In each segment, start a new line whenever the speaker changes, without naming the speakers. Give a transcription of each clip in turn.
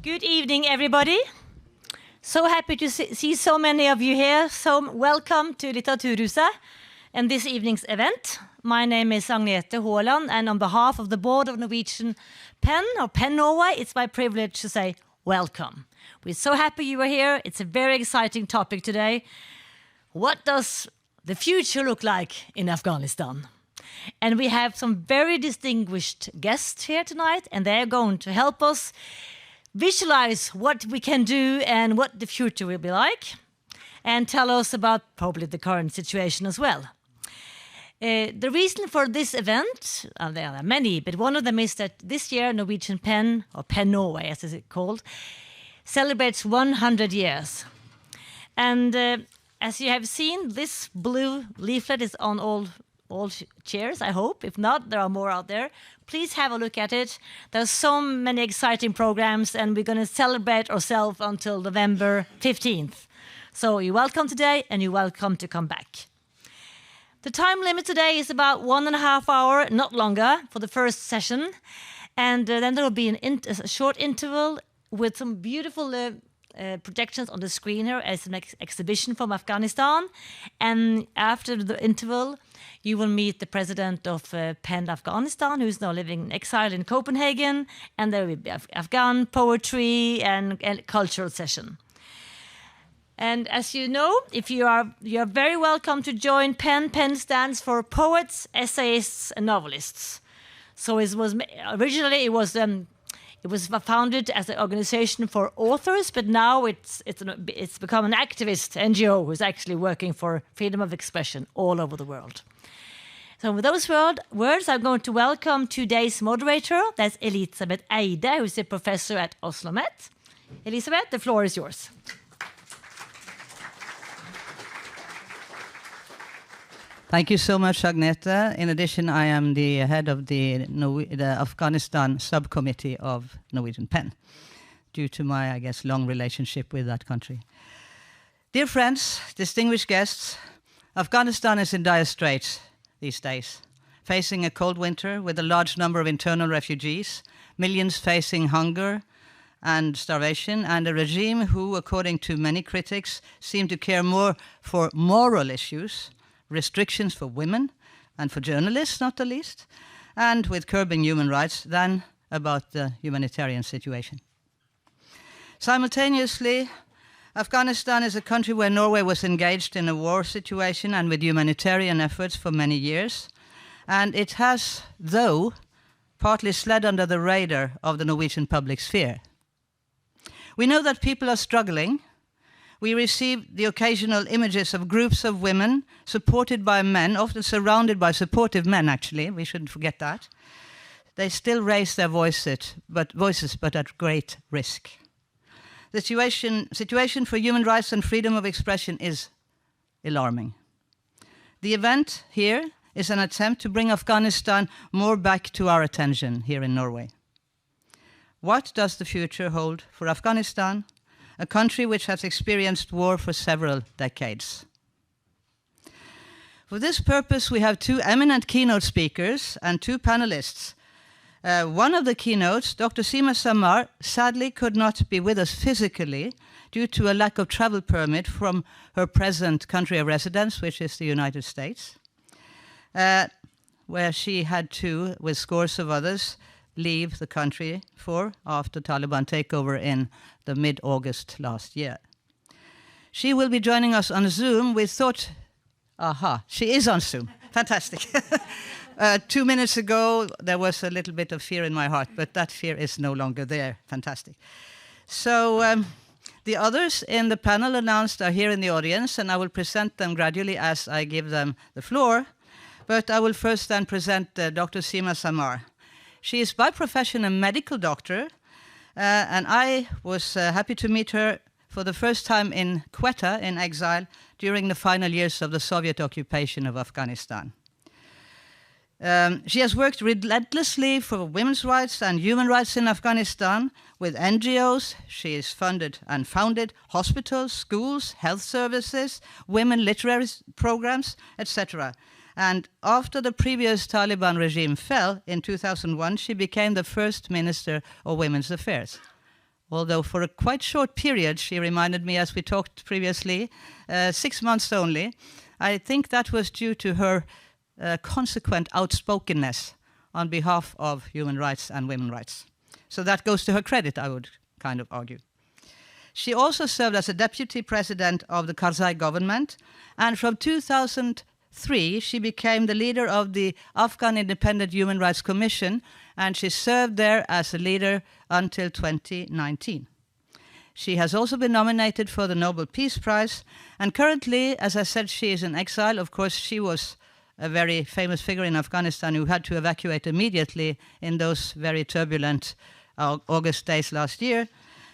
Good evening, everybody. So happy to see so many of you here. So welcome to Litteraturhuset and this evening's event. My name is Agnete Haaland, and on behalf of the board of Norwegian PEN, or PEN Norway, it's my privilege to say welcome. We're so happy you are here. It's a very exciting topic today. What does the future look like in Afghanistan? And we have some very distinguished guests here tonight, and they're going to help us visualize what we can do and what the future will be like, and tell us about probably the current situation as well. The reason for this event, there are many, but one of them is that this year Norwegian PEN, or PEN Norway as it's called, celebrates 100 years. And as you have seen, this blue leaflet is on all chairs, I hope. If not, there are more out there. Please have a look at it. There's so many exciting programs, and we're going to celebrate ourselves until November 15th. So you're welcome today, and you're welcome to come back. The time limit today is about 1.5 hours, not longer, for the first session. And then there will be a short interval with some beautiful projections on the screen here as an exhibition from Afghanistan. And after the interval, you will meet the president of PEN Afghanistan, who's now living in exile in Copenhagen, and there will be Afghan poetry and cultural session. And as you know, if you are very welcome to join PEN. PEN stands for Poets, Essayists, and Novelists. So originally it was founded as an organization for authors, but now it's become an activist NGO who's actually working for freedom of expression all over the world. So with those words, I'm going to welcome today's moderator. That's Elisabeth Eide, who's a professor at OsloMet. Elisabeth, the floor is yours.
Thank you so much, Agnete. In addition, I am the head of the Afghanistan subcommittee of Norwegian PEN, due to my, I guess, long relationship with that country. Dear friends, distinguished guests, Afghanistan is in dire straits these days, facing a cold winter with a large number of internal refugees, millions facing hunger and starvation, and a regime who, according to many critics, seem to care more for moral issues, restrictions for women and for journalists, not the least, and with curbing human rights than about the humanitarian situation. Simultaneously, Afghanistan is a country where Norway was engaged in a war situation and with humanitarian efforts for many years, and it has, though, partly slid under the radar of the Norwegian public sphere. We know that people are struggling. We receive the occasional images of groups of women supported by men, often surrounded by supportive men, actually. We shouldn't forget that. They still raise their voices, but at great risk. The situation for human rights and freedom of expression is alarming. The event here is an attempt to bring Afghanistan more back to our attention here in Norway. What does the future hold for Afghanistan, a country which has experienced war for several decades? For this purpose, we have two eminent keynote speakers and two panelists. One of the keynotes, Dr. Sima Samar, sadly could not be with us physically due to a lack of travel permit from her present country of residence, which is the United States, where she had to, with scores of others, leave the country after Taliban takeover in the mid-August last year. She will be joining us on Zoom. We thought, she is on Zoom. Fantastic. 2 minutes ago, there was a little bit of fear in my heart, but that fear is no longer there. Fantastic. So the others in the panel announced are here in the audience, and I will present them gradually as I give them the floor. But I will first then present Dr. Sima Samar. She is by profession a medical doctor, and I was happy to meet her for the first time in Quetta, in exile, during the final years of the Soviet occupation of Afghanistan. She has worked relentlessly for women's rights and human rights in Afghanistan with NGOs. She has funded and founded hospitals, schools, health services, women literary programs, etc. And after the previous Taliban regime fell in 2001, she became the first Minister of Women's Affairs. although for a quite short period, she reminded me, as we talked previously, 6 months only. I think that was due to her consequent outspokenness on behalf of human rights and women's rights. So that goes to her credit, I would kind of argue. She also served as a deputy president of the Karzai government, and from 2003 she became the leader of the Afghan Independent Human Rights Commission, and she served there as a leader until 2019. She has also been nominated for the Nobel Peace Prize, and currently, as I said, she is in exile. Of course, she was a very famous figure in Afghanistan who had to evacuate immediately in those very turbulent August days last year.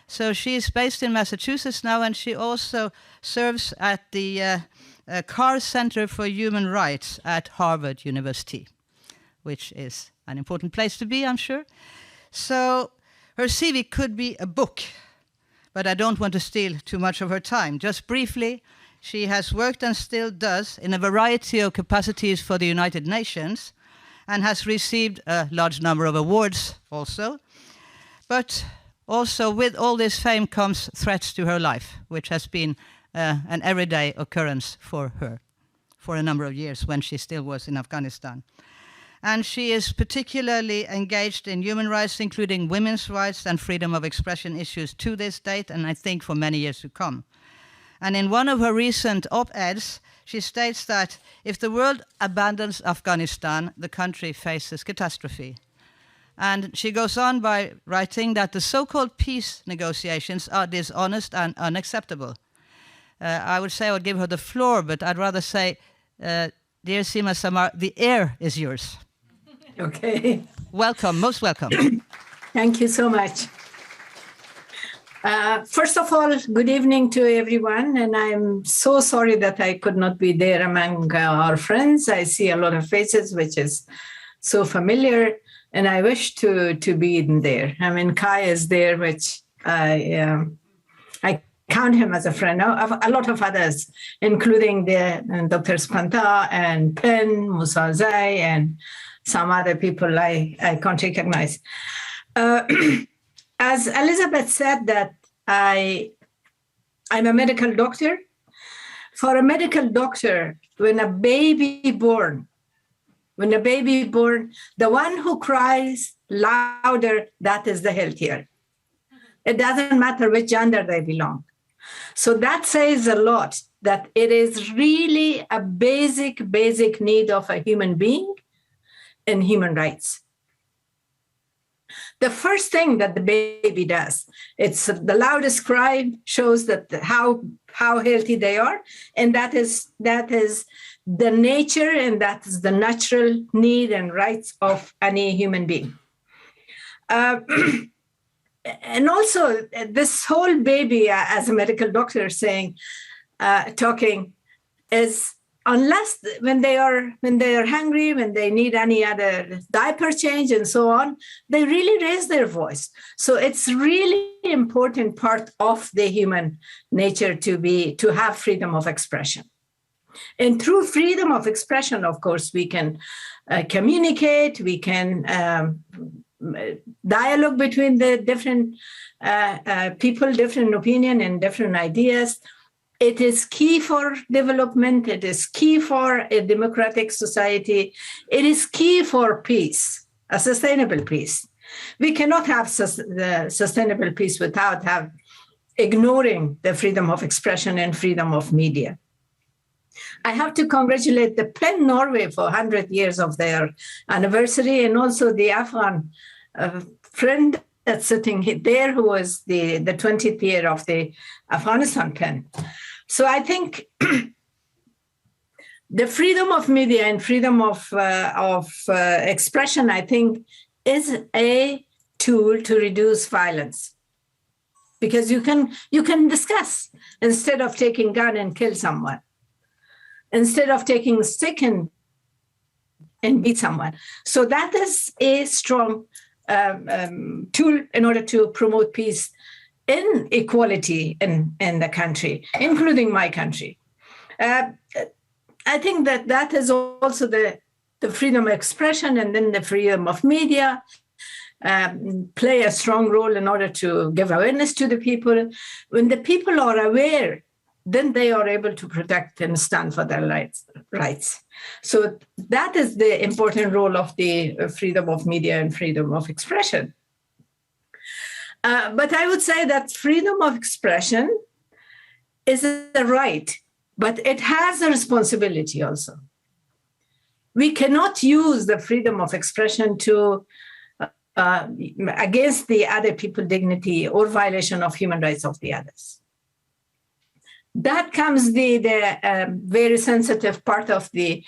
So she is based in Massachusetts now, and she also serves at the Carr Center for Human Rights at Harvard University, which is an important place to be, I'm sure. So her CV could be a book, but I don't want to steal too much of her time. Just briefly, she has worked and still does in a variety of capacities for the United Nations and has received a large number of awards also. But also with all this fame comes threats to her life, which has been an everyday occurrence for her for a number of years when she still was in Afghanistan. And she is particularly engaged in human rights, including women's rights and freedom of expression issues to this date, and I think for many years to come. And in one of her recent op-eds, she states that if the world abandons Afghanistan, the country faces catastrophe. And she goes on by writing that the so-called peace negotiations are dishonest and unacceptable. I would say I would give her the floor, but I'd rather say, dear Sima Samar, the air is yours.
Okay.
Welcome, most welcome.
Thank you so much. First of all, good evening to everyone, and I'm so sorry that I could not be there among our friends. I see a lot of faces, which is so familiar, and I wish to be in there. I mean, Kai is there, which I count him as a friend. A lot of others, including the Dr. Spanta and PEN, Musa Zai, and some other people I can't recognize. As Elisabeth said, that I'm a medical doctor. For a medical doctor, when a baby born, the one who cries louder, that is the healthier. It doesn't matter which gender they belong. So that says a lot, that it is really a basic need of a human being in human rights. The first thing that the baby does, it's the loudest cry shows that how healthy they are, and that is the nature, and that is the natural need and rights of any human being. And also, this whole baby, as a medical doctor talking, is unless when they are hungry, when they need any other diaper change and so on, they really raise their voice. So it's really important part of the human nature to have freedom of expression. And through freedom of expression, of course, we can communicate, we can dialogue between the different people, different opinion and different ideas. It is key for development. It is key for a democratic society. It is key for peace, a sustainable peace. We cannot have sustainable peace without ignoring the freedom of expression and freedom of media. I have to congratulate the PEN Norway for 100 years of their anniversary, and also the Afghan friend that's sitting there, who was the 20th year of the Afghanistan PEN. So I think the freedom of media and freedom of expression, I think, is a tool to reduce violence, because you can discuss instead of taking gun and kill someone, instead of taking a stick and beat someone. So that is a strong tool in order to promote peace and equality in the country, including my country. I think that is also the freedom of expression, and then the freedom of media. play a strong role in order to give awareness to the people. When the people are aware, then they are able to protect and stand for their rights. So that is the important role of the freedom of media and freedom of expression. But I would say that freedom of expression is a right, but it has a responsibility also. We cannot use the freedom of expression to against the other people's dignity or violation of human rights of the others. That comes the very sensitive part of the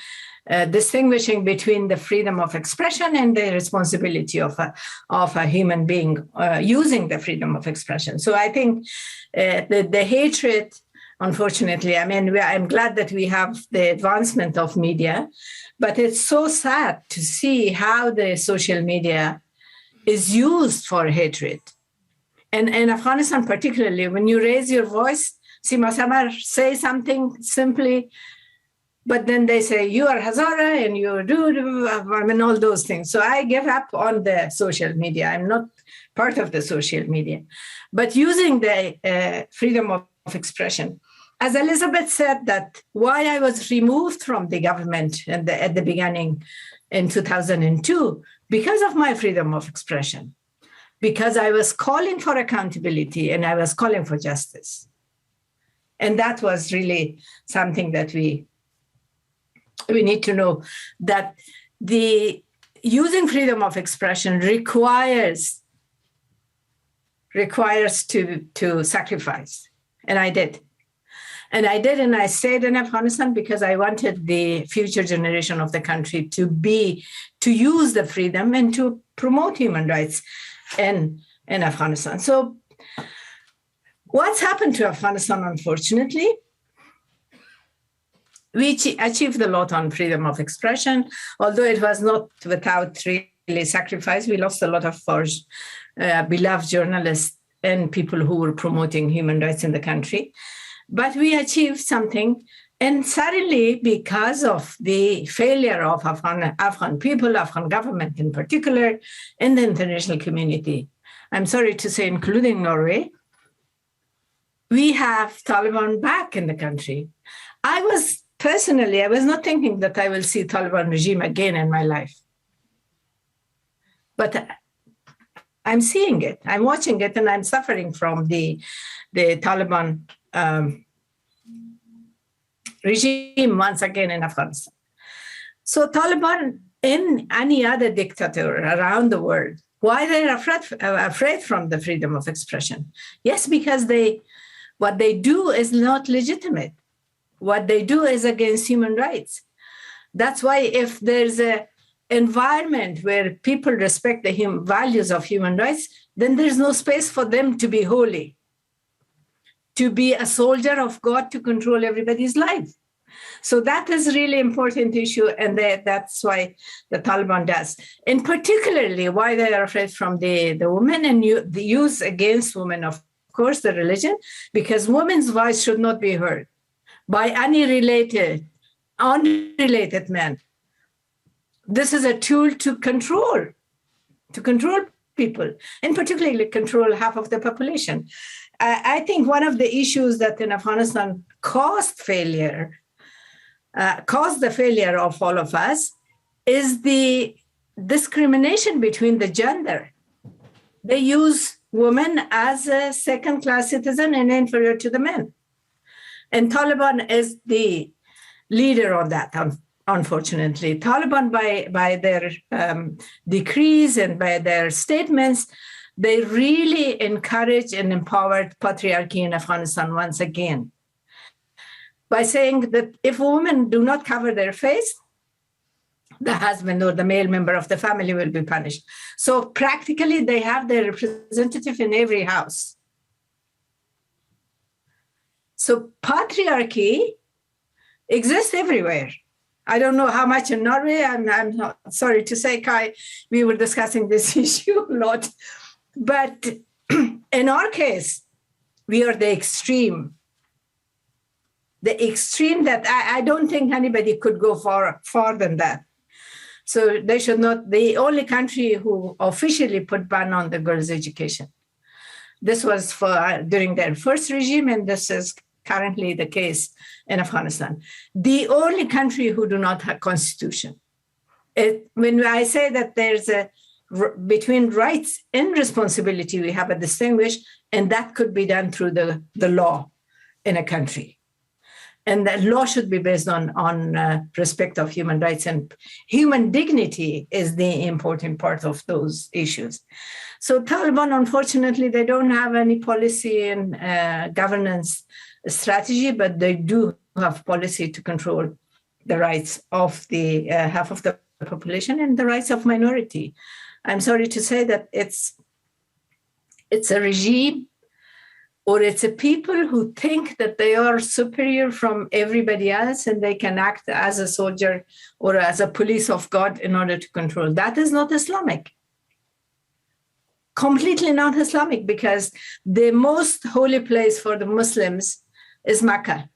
distinguishing between the freedom of expression and the responsibility of a human being using the freedom of expression. So I think the hatred, unfortunately, I mean, I'm glad that we have the advancement of media, but it's so sad to see how the social media is used for hatred. And in Afghanistan, particularly, when you raise your voice, Sima, Samar say something simply, but then they say, you are Hazara and you do, I mean, all those things. So I give up on the social media. I'm not part of the social media. But using the freedom of expression, as Elisabeth said, that why I was removed from the government at the beginning in 2002, because of my freedom of expression, because I was calling for accountability and I was calling for justice. And that was really something that we need to know, that the using freedom of expression requires to sacrifice. And I did. And I stayed in Afghanistan because I wanted the future generation of the country to use the freedom and to promote human rights in Afghanistan. So what's happened to Afghanistan, unfortunately? We achieved a lot on freedom of expression, although it was not without really sacrifice. We lost a lot of our beloved journalists and people who were promoting human rights in the country. But we achieved something. And suddenly, because of the failure of Afghan people, Afghan government in particular, and the international community, I'm sorry to say, including Norway, we have Taliban back in the country. I was not thinking that I will see Taliban regime again in my life. But I'm seeing it, I'm watching it, and I'm suffering from the Taliban regime once again in Afghanistan. So Taliban and any other dictator around the world, why they're afraid from the freedom of expression? Yes, because what they do is not legitimate. What they do is against human rights. That's why if there's an environment where people respect the values of human rights, then there's no space for them to be holy, to be a soldier of God to control everybody's life. So that is a really important issue, and that's why the Taliban does. And particularly why they are afraid from the women and the use against women, of course, the religion, because women's voice should not be heard by any unrelated man. This is a tool to control people, and particularly control half of the population. I think one of the issues that in Afghanistan caused the failure of all of us is the discrimination between the gender. They use women as a second-class citizen and inferior to the men. And Taliban is the leader on that, unfortunately. Taliban, by their decrees and by their statements, they really encourage and empowered patriarchy in Afghanistan once again, by saying that if women do not cover their face, the husband or the male member of the family will be punished. So practically, they have their representative in every house. So patriarchy exists everywhere. I don't know how much in Norway. I'm not, sorry to say, Kai, we were discussing this issue a lot. But in our case, we are the extreme. The extreme that I don't think anybody could go far than that. So they should not, the only country who officially put ban on the girls' education. This was for during their first regime, and this is currently the case in Afghanistan. The only country who do not have constitution. When I say that there's a between rights and responsibility, we have a distinguish, and that could be done through the law in a country. And that law should be based on respect of human rights, and human dignity is the important part of those issues. So Taliban, unfortunately, they don't have any policy and governance strategy, but they do have policy to control the rights of the half of the population and the rights of minority. I'm sorry to say that it's a regime, or it's a people who think that they are superior from everybody else and they can act as a soldier or as a police of God in order to control. That is not Islamic. Completely not Islamic, because the most holy place for the Muslims is Mecca.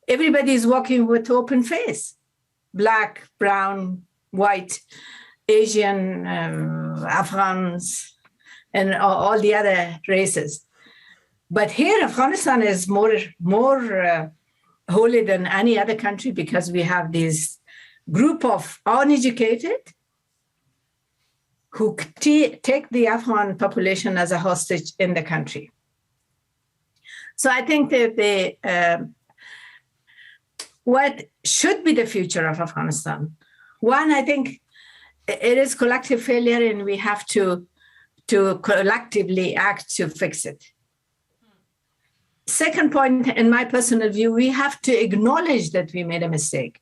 Everybody is walking with open face, black, brown, white, Asian, Afghans, and all the other races. But here, Afghanistan is more holy than any other country, because we have this group of uneducated who take the Afghan population as a hostage in the country. So I think that what should be the future of Afghanistan? One, I think it is collective failure, and we have to collectively act to fix it. Second point, in my personal view, we have to acknowledge that we made a mistake.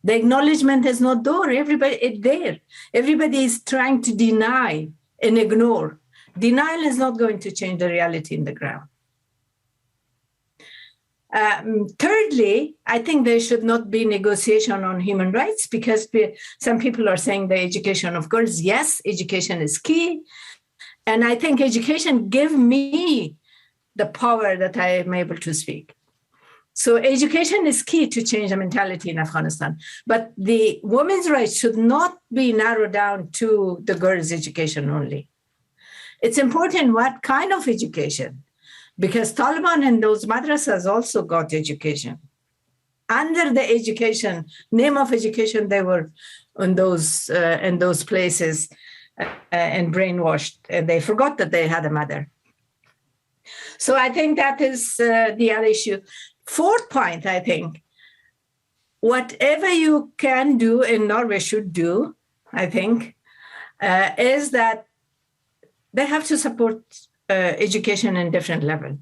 The acknowledgement is not there. Everybody is trying to deny and ignore. Denial is not going to change the reality in the ground. Thirdly, I think there should not be negotiation on human rights, because some people are saying the education of girls. Yes, education is key. And I think education gives me the power that I am able to speak. So education is key to change the mentality in Afghanistan. But the women's rights should not be narrowed down to the girls' education only. It's important what kind of education, because Taliban and those madrasas also got education. Under the education, name of education, they were in those places and brainwashed. And they forgot that they had a mother. So I think that is the other issue. Fourth point, I think, whatever you can do and Norway should do, I think, is that they have to support education in different levels,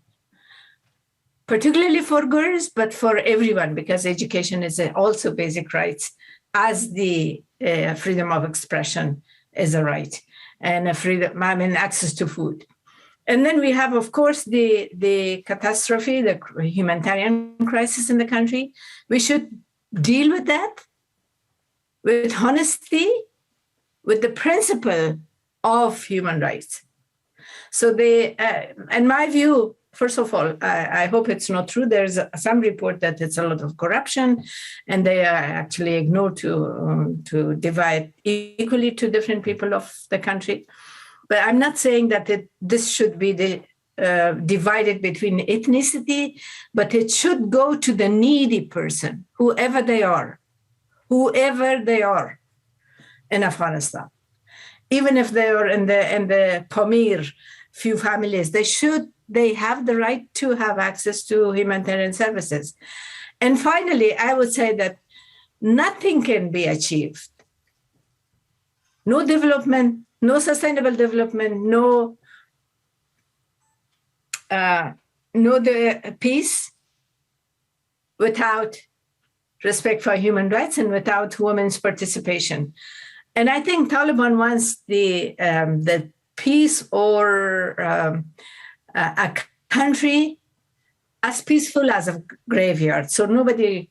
particularly for girls, but for everyone, because education is also basic rights, as the freedom of expression is a right, and access to food. And then we have, of course, the catastrophe, the humanitarian crisis in the country. We should deal with that with honesty, with the principle of human rights. So in my view, first of all, I hope it's not true. There's some report that it's a lot of corruption, and they are actually ignored to divide equally to different people of the country. But I'm not saying that this should be divided between ethnicity, but it should go to the needy person, whoever they are in Afghanistan. Even if they are in the Pamir, few families, they have the right to have access to humanitarian services. And finally, I would say that nothing can be achieved. No development, no sustainable development, no the peace without respect for human rights and without women's participation. And I think Taliban wants the peace or a country as peaceful as a graveyard. So nobody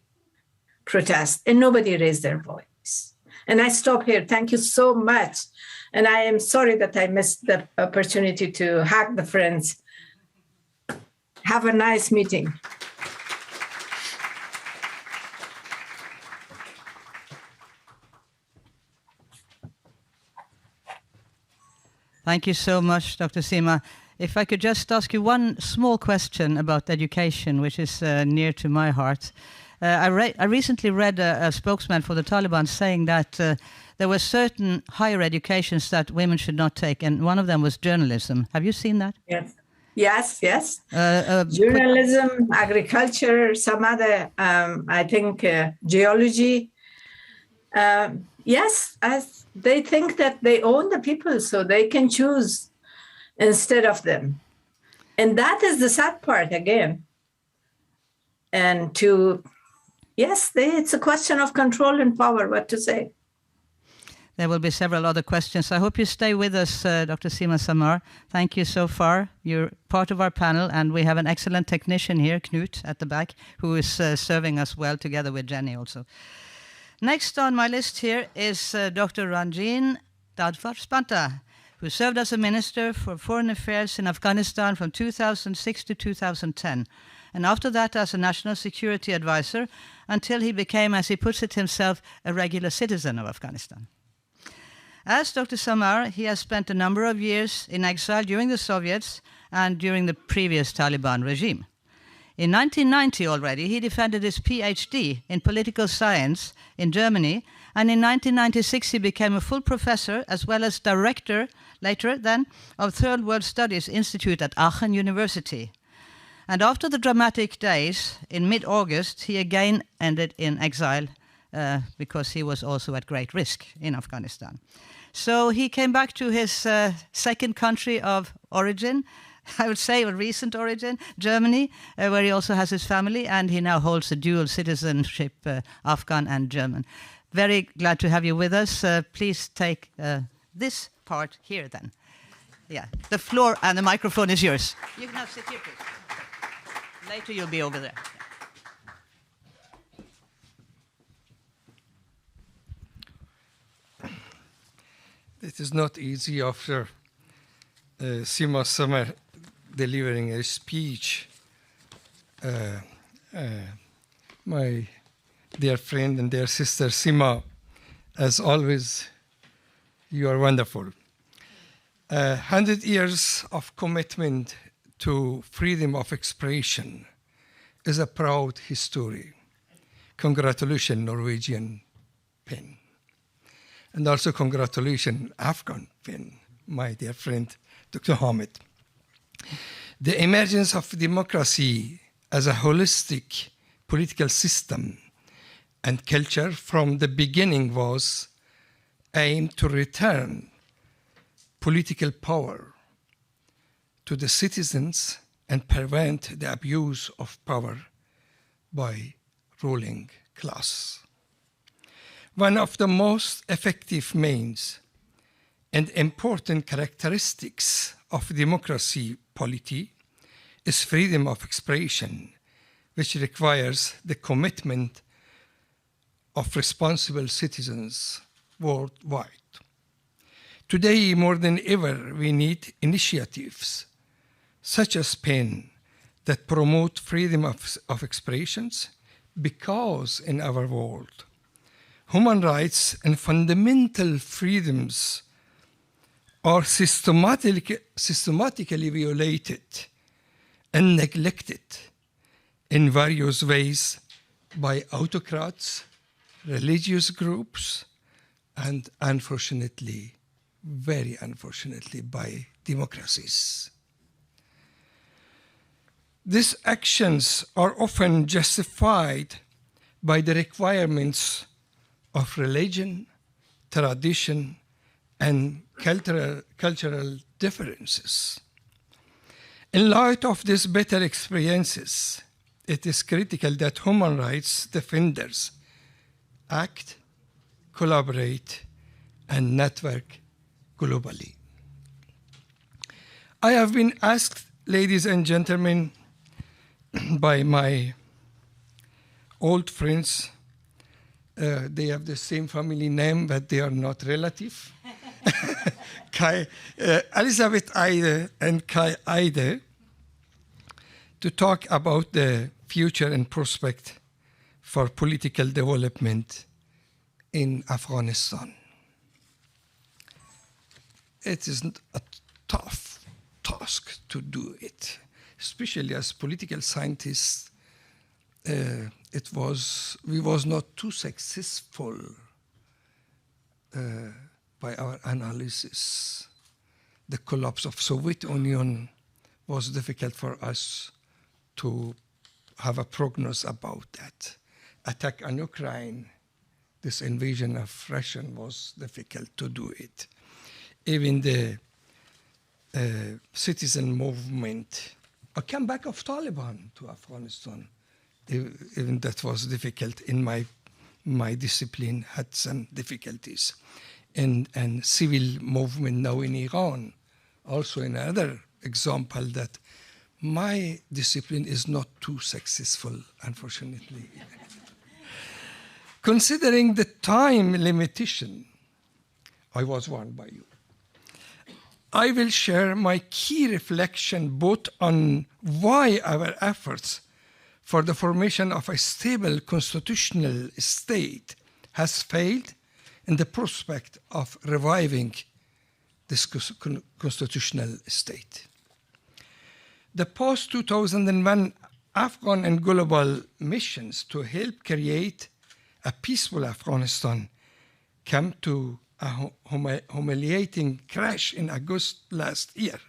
protests and nobody raised their voice. And I stop here. Thank you so much. And I am sorry that I missed the opportunity to hack the friends. Have a nice meeting.
Thank you so much, Dr. Sima. If I could just ask you one small question about education, which is near to my heart. I recently read a spokesman for the Taliban saying that there were certain higher educations that women should not take, and one of them was journalism. Have you seen that?
Yes. Journalism, agriculture, some other, I think, geology. Yes, as they think that they own the people, so they can choose instead of them. And that is the sad part again. And it's a question of control and power, what to say.
There will be several other questions. I hope you stay with us, Dr. Sima Samar. Thank you so far. You're part of our panel, and we have an excellent technician here, Knut, at the back, who is serving us well, together with Jenny also. Next on my list here is Dr. Rangin Dadfar Spanta, who served as a minister for foreign affairs in Afghanistan from 2006 to 2010, and after that as a national security advisor until he became, as he puts it himself, a regular citizen of Afghanistan. As Dr. Samar, he has spent a number of years in exile during the Soviets and during the previous Taliban regime. In 1990 already, he defended his PhD in political science in Germany, and in 1996 he became a full professor as well as director, later then, of Third World Studies Institute at Aachen University. And after the dramatic days, in mid-August, he again ended in exile because he was also at great risk in Afghanistan. So he came back to his second country of origin, I would say a recent origin, Germany, where he also has his family, and he now holds a dual citizenship, Afghan and German. Very glad to have you with us. Please take this part here then. Yeah, the floor and the microphone is yours. You can now sit here, please. Later you'll be over there.
It is not easy after Sima Samar delivering a speech. My dear friend and dear sister Sima, as always, you are wonderful. 100 years of commitment to freedom of expression is a proud history. Congratulations, Norwegian PEN. And also congratulations, Afghan PEN, my dear friend, Dr. Hamid. The emergence of democracy as a holistic political system and culture from the beginning was aimed to return political power to the citizens and prevent the abuse of power by ruling class. One of the most effective means and important characteristics of democracy polity is freedom of expression, which requires the commitment of responsible citizens worldwide. Today, more than ever, we need initiatives such as PEN that promote freedom of expressions, because in our world, human rights and fundamental freedoms are systematically violated and neglected in various ways by autocrats, religious groups, and unfortunately, very unfortunately, by democracies. These actions are often justified by the requirements of religion, tradition, and cultural differences. In light of these better experiences, it is critical that human rights defenders act, collaborate, and network globally. I have been asked, ladies and gentlemen, by my old friends, they have the same family name, but they are not relative. Elisabeth Eide and Kai Eide, to talk about the future and prospect for political development in Afghanistan. It is tough task to do it, especially as political scientists. We was not too successful by our analysis. The collapse of Soviet Union was difficult for us to have a prognosis about that. Attack on Ukraine, this invasion of Russia was difficult to do it. Even the citizen movement, a comeback of Taliban to Afghanistan, even that was difficult in my discipline, had some difficulties. And civil movement now in Iran, also another example that my discipline is not too successful, unfortunately. Considering the time limitation, I was warned by you. I will share my key reflection both on why our efforts for the formation of a stable constitutional state has failed in the prospect of reviving this constitutional state. The post-2001 Afghan and global missions to help create a peaceful Afghanistan came to a humiliating crash in August last year.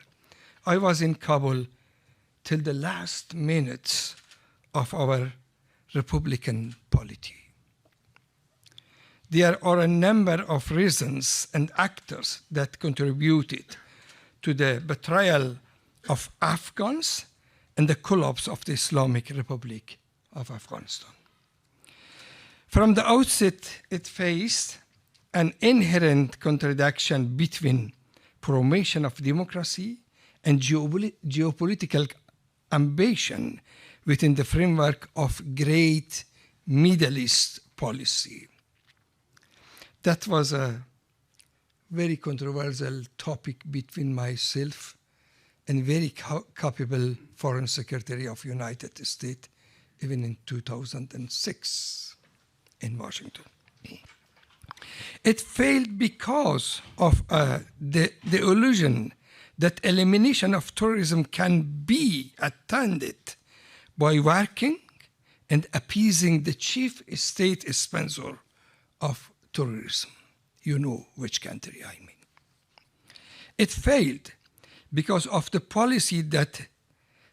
I was in Kabul till the last minutes of our Republican polity. There are a number of reasons and actors that contributed to the betrayal of Afghans and the collapse of the Islamic Republic of Afghanistan. From the outset, it faced an inherent contradiction between promotion of democracy and geopolitical ambition within the framework of Great Middle East policy. That was a very controversial topic between myself and very capable Foreign Secretary of United States, even in 2006 in Washington. It failed because of the illusion that elimination of terrorism can be attained by working and appeasing the chief state sponsor of terrorism. You know which country I mean. It failed because of the policy that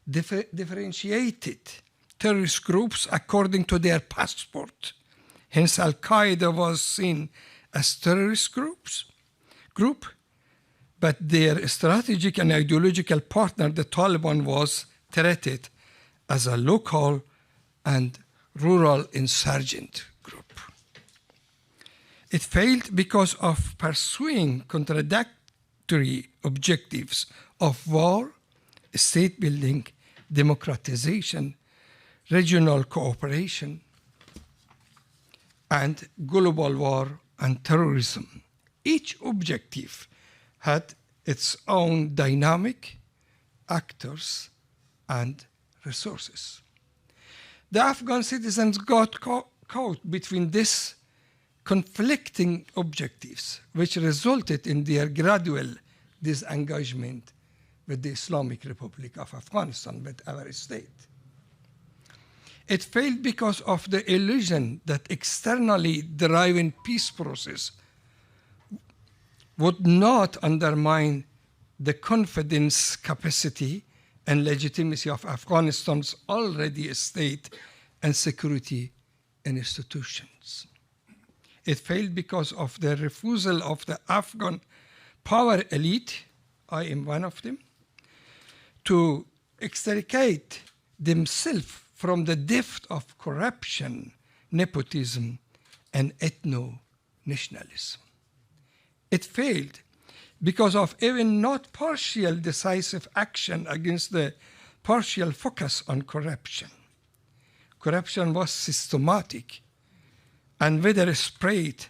differentiated terrorist groups according to their passport. Hence, Al-Qaeda was seen as terrorist group, but their strategic and ideological partner, the Taliban, was treated as a local and rural insurgent group. It failed because of pursuing contradictory objectives of war, state building, democratization, regional cooperation, and global war and terrorism. Each objective had its own dynamic, actors, and resources. The Afghan citizens got caught between these conflicting objectives, which resulted in their gradual disengagement with the Islamic Republic of Afghanistan, with our state. It failed because of the illusion that externally deriving peace process would not undermine the confidence, capacity, and legitimacy of Afghanistan's already state and security institutions. It failed because of the refusal of the Afghan power elite, I am one of them, to extricate themselves from the depth of corruption, nepotism, and ethno-nationalism. It failed because of even not partial decisive action against the partial focus on corruption. Corruption was systematic and widespread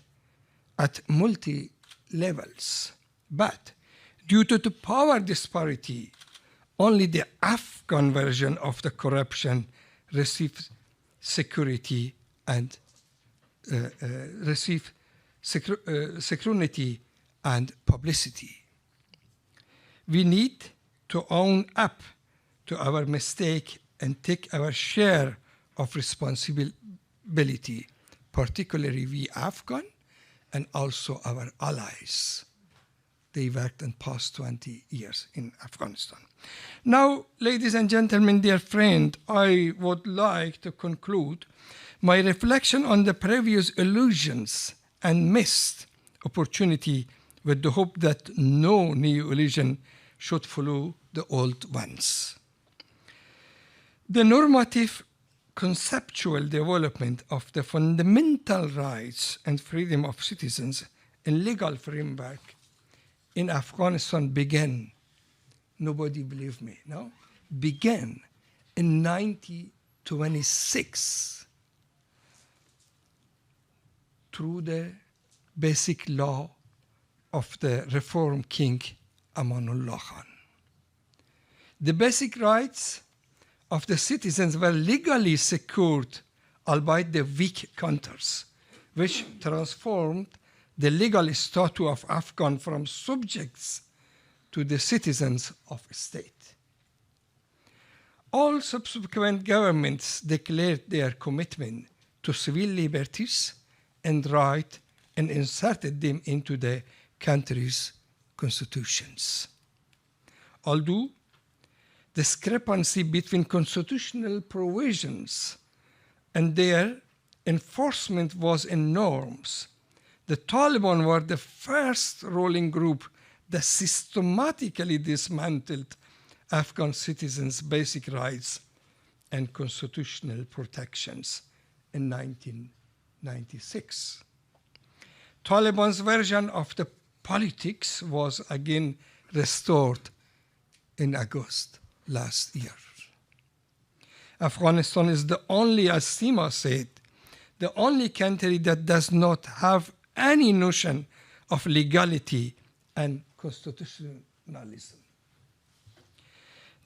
at multi-levels. But due to the power disparity, only the Afghan version of the corruption received security and security and publicity. We need to own up to our mistake and take our share of responsibility, particularly we Afghan and also our allies. They worked in past 20 years in Afghanistan. Now, ladies and gentlemen, dear friend, I would like to conclude my reflection on the previous illusions and missed opportunity with the hope that no new illusion should follow the old ones. The normative conceptual development of the fundamental rights and freedom of citizens in legal framework in Afghanistan began, nobody believe me, no? Began in 1926 through the basic law of the Reform King Amanullah Khan. The basic rights of the citizens were legally secured, albeit the weak counters, which transformed the legal status of Afghan from subjects to the citizens of a state. All subsequent governments declared their commitment to civil liberties and rights and inserted them into the country's constitutions. Although discrepancy between constitutional provisions and their enforcement was enormous, the Taliban were the first ruling group that systematically dismantled Afghan citizens' basic rights and constitutional protections in 1996. Taliban's version of the politics was again restored in August last year. Afghanistan is the only, as Sima said, the only country that does not have any notion of legality and constitutionalism.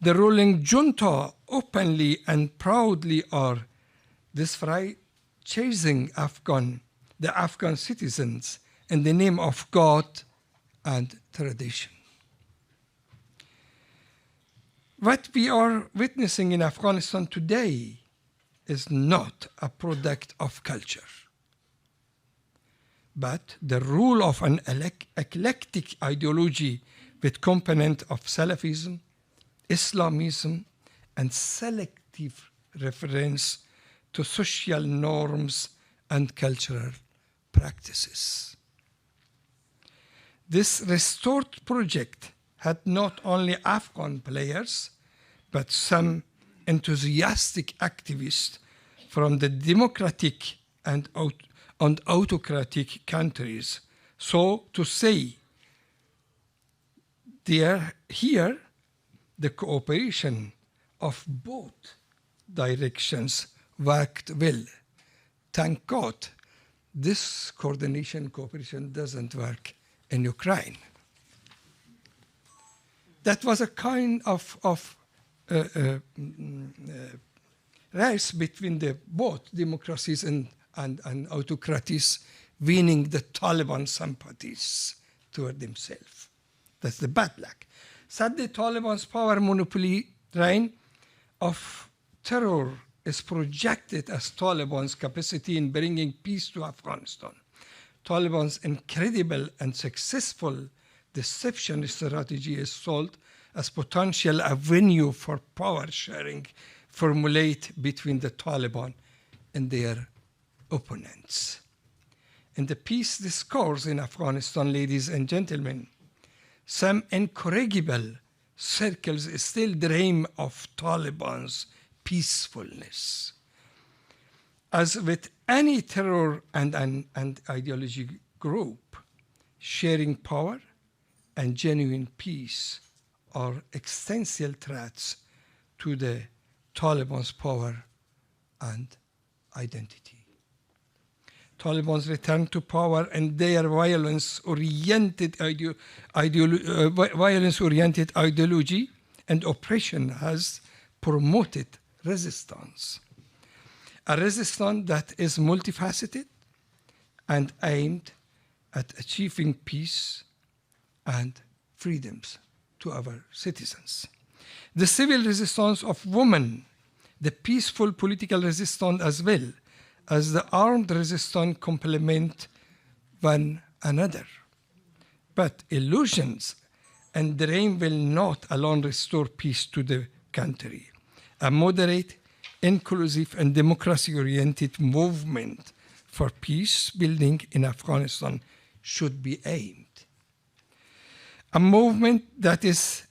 The ruling junta openly and proudly are disfranchising the Afghan citizens in the name of God and tradition. What we are witnessing in Afghanistan today is not a product of culture, but the rule of an eclectic ideology with component of Salafism, Islamism, and selective reference to social norms and cultural practices. This restored project had not only Afghan players, but some enthusiastic activists from the democratic and autocratic countries. So to say, here the cooperation of both directions worked well. Thank God, this cooperation doesn't work in Ukraine. That was a kind of race between the both democracies and autocracies, winning the Taliban sympathies toward themselves. That's the bad luck. Sadly, Taliban's power monopoly reign of terror is projected as Taliban's capacity in bringing peace to Afghanistan. Taliban's incredible and successful deception strategy is sold as potential avenue for power sharing formulate between the Taliban and their opponents. In the peace discourse in Afghanistan, ladies and gentlemen, some incorrigible circles still dream of Taliban's peacefulness. As with any terror and ideology group, sharing power and genuine peace are existential threats to the Taliban's power and identity. Taliban's return to power and their violence-oriented ideology and oppression has promoted resistance. A resistance that is multifaceted and aimed at achieving peace and freedoms to our citizens. The civil resistance of women, the peaceful political resistance as well as the armed resistance complement one another. But illusions and dream will not alone restore peace to the country. A moderate, inclusive, and democracy-oriented movement for peace building in Afghanistan should be aimed. A movement that is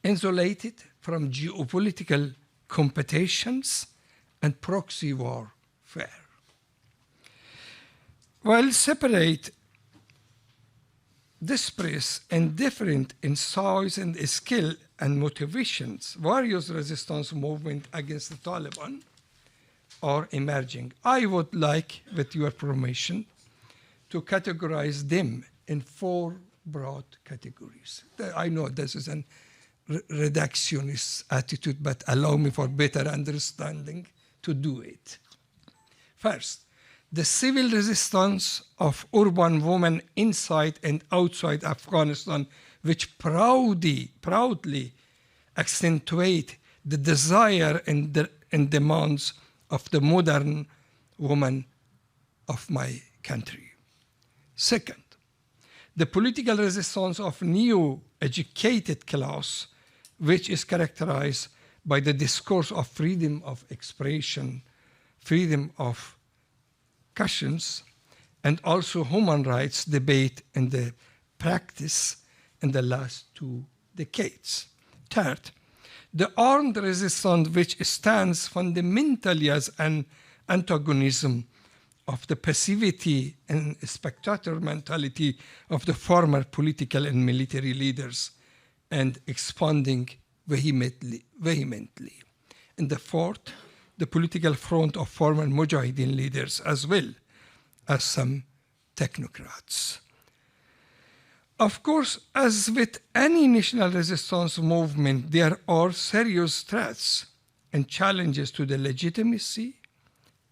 insulated from geopolitical competitions and proxy warfare. While separate, disparate, and different in size and skill and motivations, various resistance movements against the Taliban are emerging. I would like, with your permission, to categorize them in 4 broad categories. I know this is a reductionist attitude, but allow me for better understanding to do it. First, the civil resistance of urban women inside and outside Afghanistan, which proudly accentuate the desire and demands of the modern woman of my country. Second, the political resistance of neo-educated class, which is characterized by the discourse of freedom of expression, freedom of conscience, and also human rights debate in the practice in the last 2 decades. Third, the armed resistance, which stands fundamentally as an antagonism of the passivity and spectator mentality of the former political and military leaders, and expanding vehemently. And the fourth, the political front of former Mujahideen leaders, as well as some technocrats. Of course, as with any national resistance movement, there are serious threats and challenges to the legitimacy,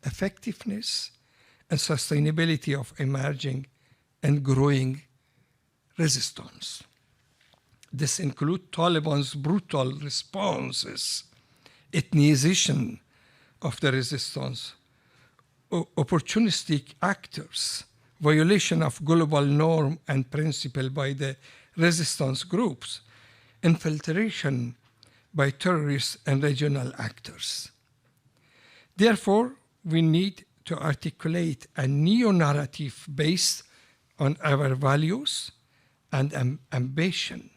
effectiveness, and sustainability of emerging and growing resistance. This includes Taliban's brutal responses, ethnization of the resistance, opportunistic actors, violation of global norm and principle by the resistance groups, infiltration by terrorists and regional actors. Therefore, we need to articulate a neo-narrative based on our values and ambition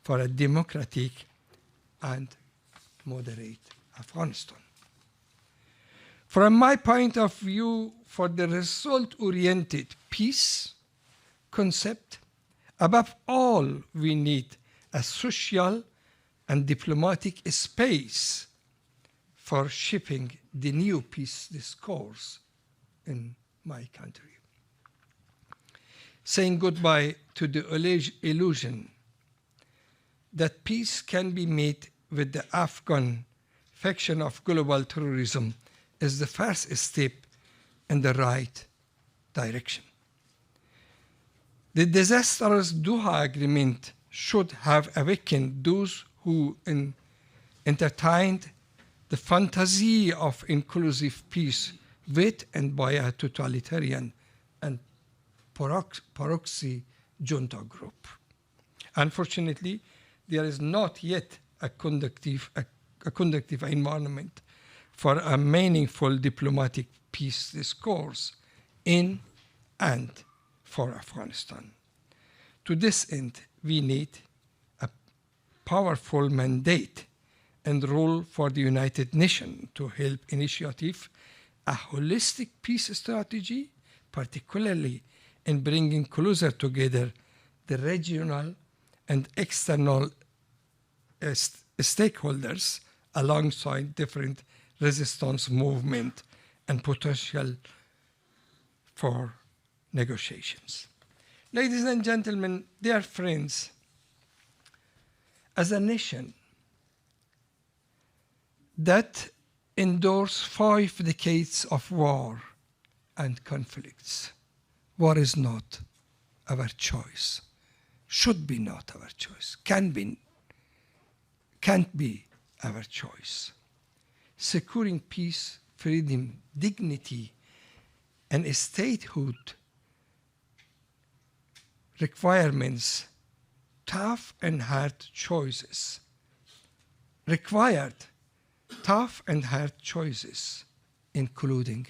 for a democratic and moderate Afghanistan. From my point of view, for the result-oriented peace concept, above all, we need a social and diplomatic space for shaping the new peace discourse in my country. Saying goodbye to the illusion that peace can be made with the Afghan faction of global terrorism is the first step in the right direction. The disastrous Doha Agreement should have awakened those who entertained the fantasy of inclusive peace with and by a totalitarian and proxy junta group. Unfortunately, there is not yet a conducive environment for a meaningful diplomatic peace discourse in and for Afghanistan. To this end, we need a powerful mandate and role for the United Nations to help initiate a holistic peace strategy, particularly in bringing closer together the regional and external stakeholders alongside different resistance movement and potential for negotiations. Ladies and gentlemen, dear friends, as a nation that endures 5 decades of war and conflicts, war is not our choice, should be not our choice, can't be our choice. Securing peace, freedom, dignity, and statehood requirements tough and hard choices. Required tough and hard choices, including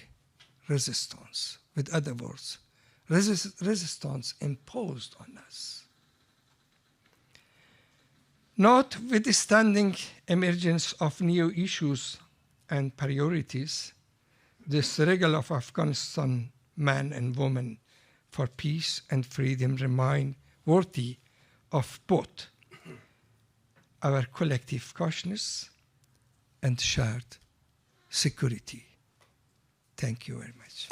resistance. With other words, resistance imposed on us. Notwithstanding emergence of new issues and priorities, the struggle of Afghanistan men and women for peace and freedom remain worthy of both our collective consciousness and shared security. Thank you very much.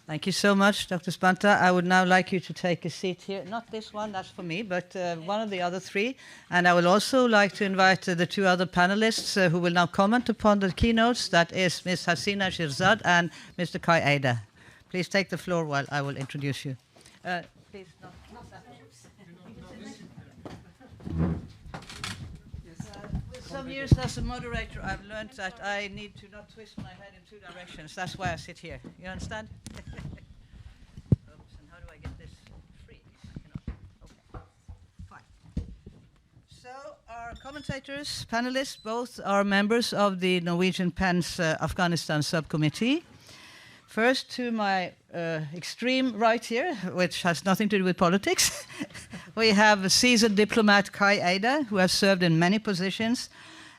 Thank you so much, Dr. Spanta. I would now like you to take a seat here. Not this one, that's for me, but one of the other three. And I would also like to invite the two other panelists who will now comment upon the keynotes. That is Ms. Hasina Shirzad and Mr. Kai Eide. Please take the floor while I will introduce you. Please, not that. With some years as a moderator, I've learned that I need to not twist my head in two directions. That's why I sit here. You understand? Oops, and how do I get this free? I cannot. Okay, fine. So our commentators, panelists, both are members of the Norwegian PEN's Afghanistan subcommittee. First, to my extreme right here, which has nothing to do with politics, we have a seasoned diplomat Kai Eide, who has served in many positions.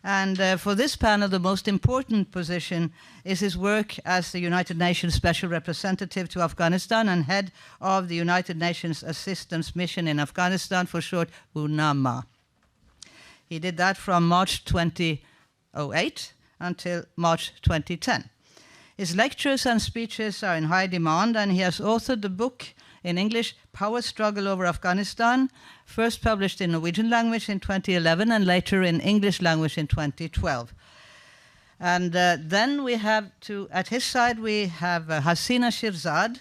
And for this panel, the most important position is his work as the United Nations Special Representative to Afghanistan and head of the United Nations Assistance Mission in Afghanistan, for short, UNAMA. He did that from March 2008 until March 2010. His lectures and speeches are in high demand, and he has authored the book in English, Power Struggle Over Afghanistan, first published in Norwegian language in 2011 and later in English language in 2012. And then we have at his side, we have Hasina Shirzad,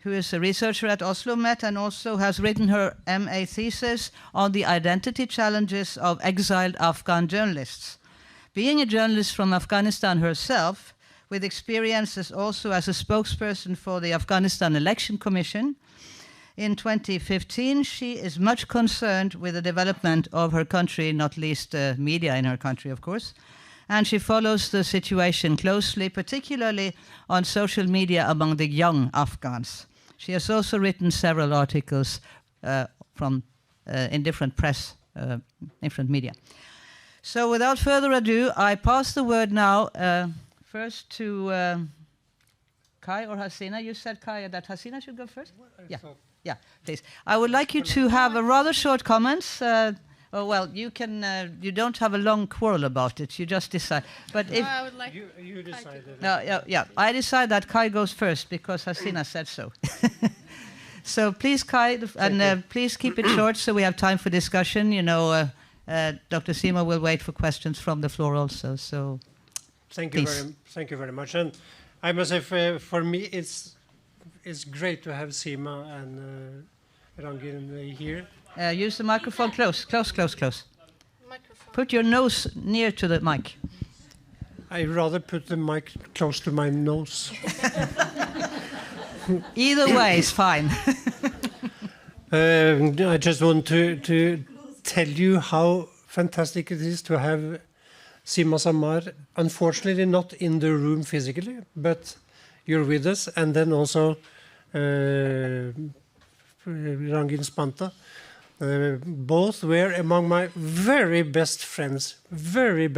who is a researcher at OsloMet and also has written her MA thesis on the identity challenges of exiled Afghan journalists. Being a journalist from Afghanistan herself, with experiences also as a spokesperson for the Afghanistan Election Commission, in 2015, she is much concerned with the development of her country, not least media in her country, of course. And she follows the situation closely, particularly on social media among the young Afghans. She has also written several articles in different press, different media. So without further ado, I pass the word now first to Kai or Hasina. You said, Kai, that Hasina should go first? Yeah, please. I would like you to have a rather short comments. Well, you can. You don't have a long quarrel about it. You just decide. But if
I would like
you decided. No, yeah. I decide that Kai goes first because Hasina said so. So please, Kai, and please keep it short so we have time for discussion. You know, Dr. Sima will wait for questions from the floor also. So.
Thank you very much. And I must say, for me, it's great to have Sima and Rangin here.
Use the microphone close.
Microphone.
Put your nose near to the mic.
I rather put the mic close to my nose.
Either way is fine.
I just want to tell you how fantastic it is to have Sima Samar, unfortunately not in the room physically, but you're with us, and then also Rangin Spanta. Both were among my very best friends during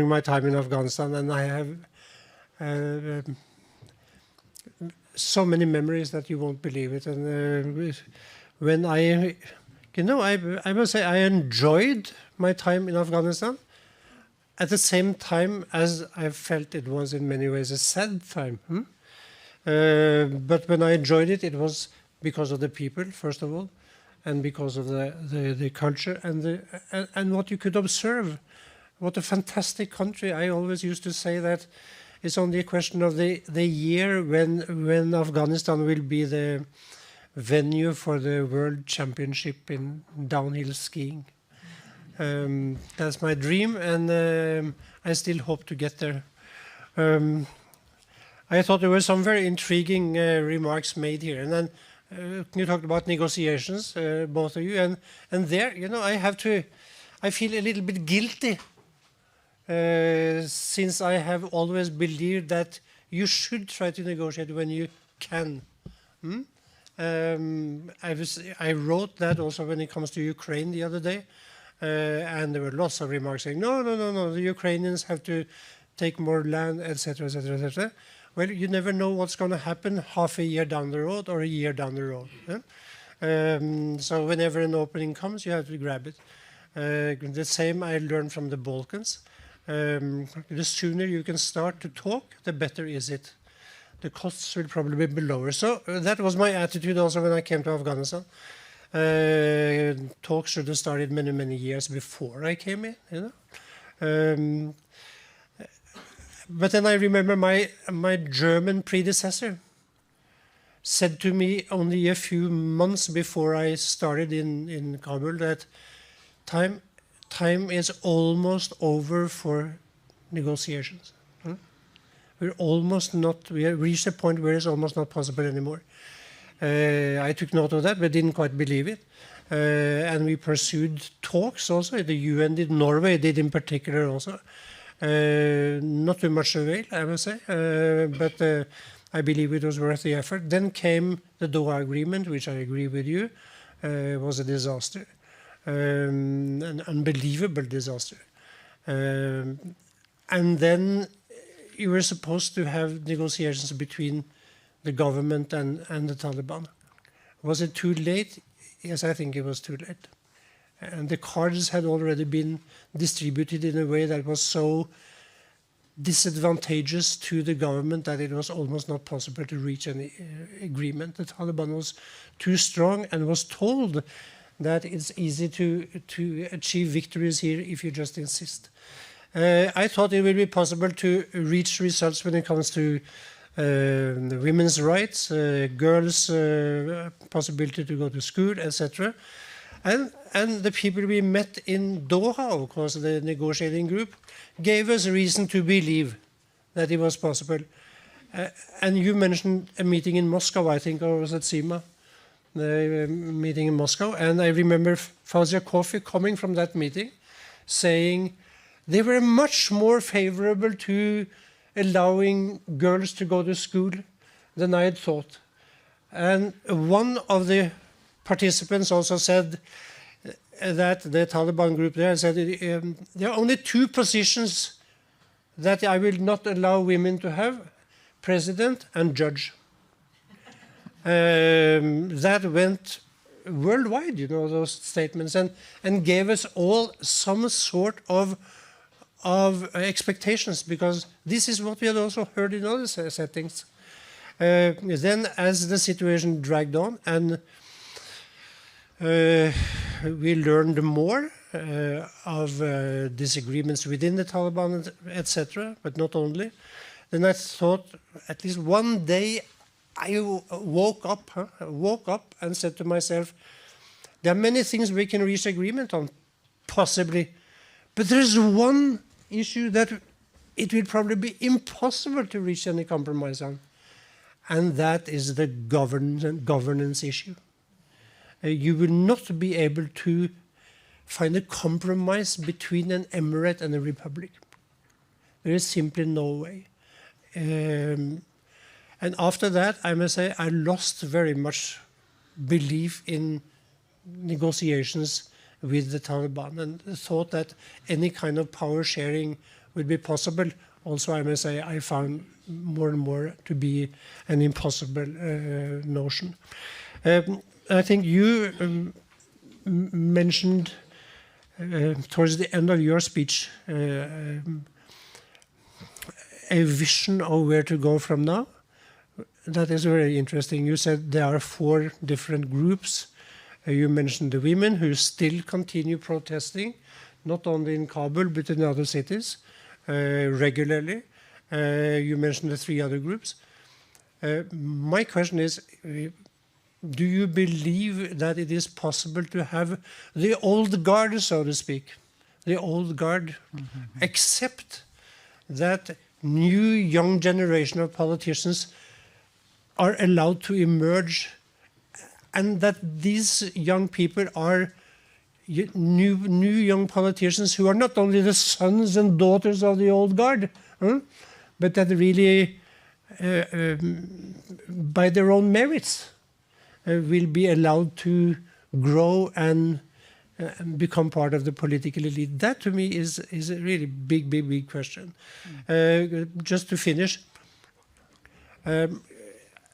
my time in Afghanistan, and I have so many memories that you won't believe it. And when I must say I enjoyed my time in Afghanistan at the same time as I felt it was in many ways a sad time. But when I enjoyed it, it was because of the people, first of all, and because of the culture and what you could observe what a fantastic country. I always used to say that it's only a question of the year when Afghanistan will be the venue for the World Championship in downhill skiing. That's my dream, and I still hope to get there. I thought there were some very intriguing remarks made here, and then you talked about negotiations, both of you, and there, you know, I feel a little bit guilty since I have always believed that you should try to negotiate when you can. I wrote that also when it comes to Ukraine the other day, and there were lots of remarks saying, no, the Ukrainians have to take more land, etc., etc., etc. Well, you never know what's going to happen half a year down the road or a year down the road. So whenever an opening comes, you have to grab it. The same I learned from the Balkans. The sooner you can start to talk, the better is it. The costs will probably be lower. So that was my attitude also when I came to Afghanistan. Talks should have started many, many years before I came in, you know. But then I remember my German predecessor said to me only a few months before I started in Kabul that time is almost over for negotiations. We have reached a point where it's almost not possible anymore. I took note of that, but didn't quite believe it. And we pursued talks also. The UN did, Norway did in particular also. Not too much avail, I must say, but I believe it was worth the effort. Then came the Doha Agreement, which I agree with you, was a disaster, an unbelievable disaster. And then you were supposed to have negotiations between the government and the Taliban. Was it too late? Yes, I think it was too late. And the cards had already been distributed in a way that was so disadvantageous to the government that it was almost not possible to reach any agreement. The Taliban was too strong and was told that it's easy to achieve victories here if you just insist. I thought it would be possible to reach results when it comes to the women's rights, girls' possibility to go to school, etc. And the people we met in Doha, of course, the negotiating group, gave us reason to believe that it was possible. And you mentioned a meeting in Moscow, I think, or was it Sima? The meeting in Moscow. And I remember Fawzia Kofi coming from that meeting saying they were much more favorable to allowing girls to go to school than I had thought. And one of the participants also said that the Taliban group there said there are only two positions that I will not allow women to have, president and judge. That went worldwide, you know, those statements, and gave us all some sort of expectations, because this is what we had also heard in other settings. Then as the situation dragged on and we learned more of disagreements within the Taliban, etc., but not only. Then I thought, at least one day, I woke up and said to myself, there are many things we can reach agreement on, possibly, but there is one issue that it will probably be impossible to reach any compromise on, and that is the governance issue. You will not be able to find a compromise between an emirate and a republic. There is simply no way. And after that, I must say, I lost very much belief in negotiations with the Taliban and thought that any kind of power sharing would be possible. Also, I must say, I found more and more to be an impossible notion. I think you mentioned towards the end of your speech a vision of where to go from now. That is very interesting. You said there are 4 different groups. You mentioned the women who still continue protesting, not only in Kabul, but in other cities, regularly. You mentioned the 3 other groups. My question is, do you believe that it is possible to have the old guard, so to speak, the old guard, except that new young generation of politicians are allowed to emerge, and that these young people are new young politicians who are not only the sons and daughters of the old guard, but that really, by their own merits, will be allowed to grow and become part of the political elite. That, to me, is a really big question. Just to finish,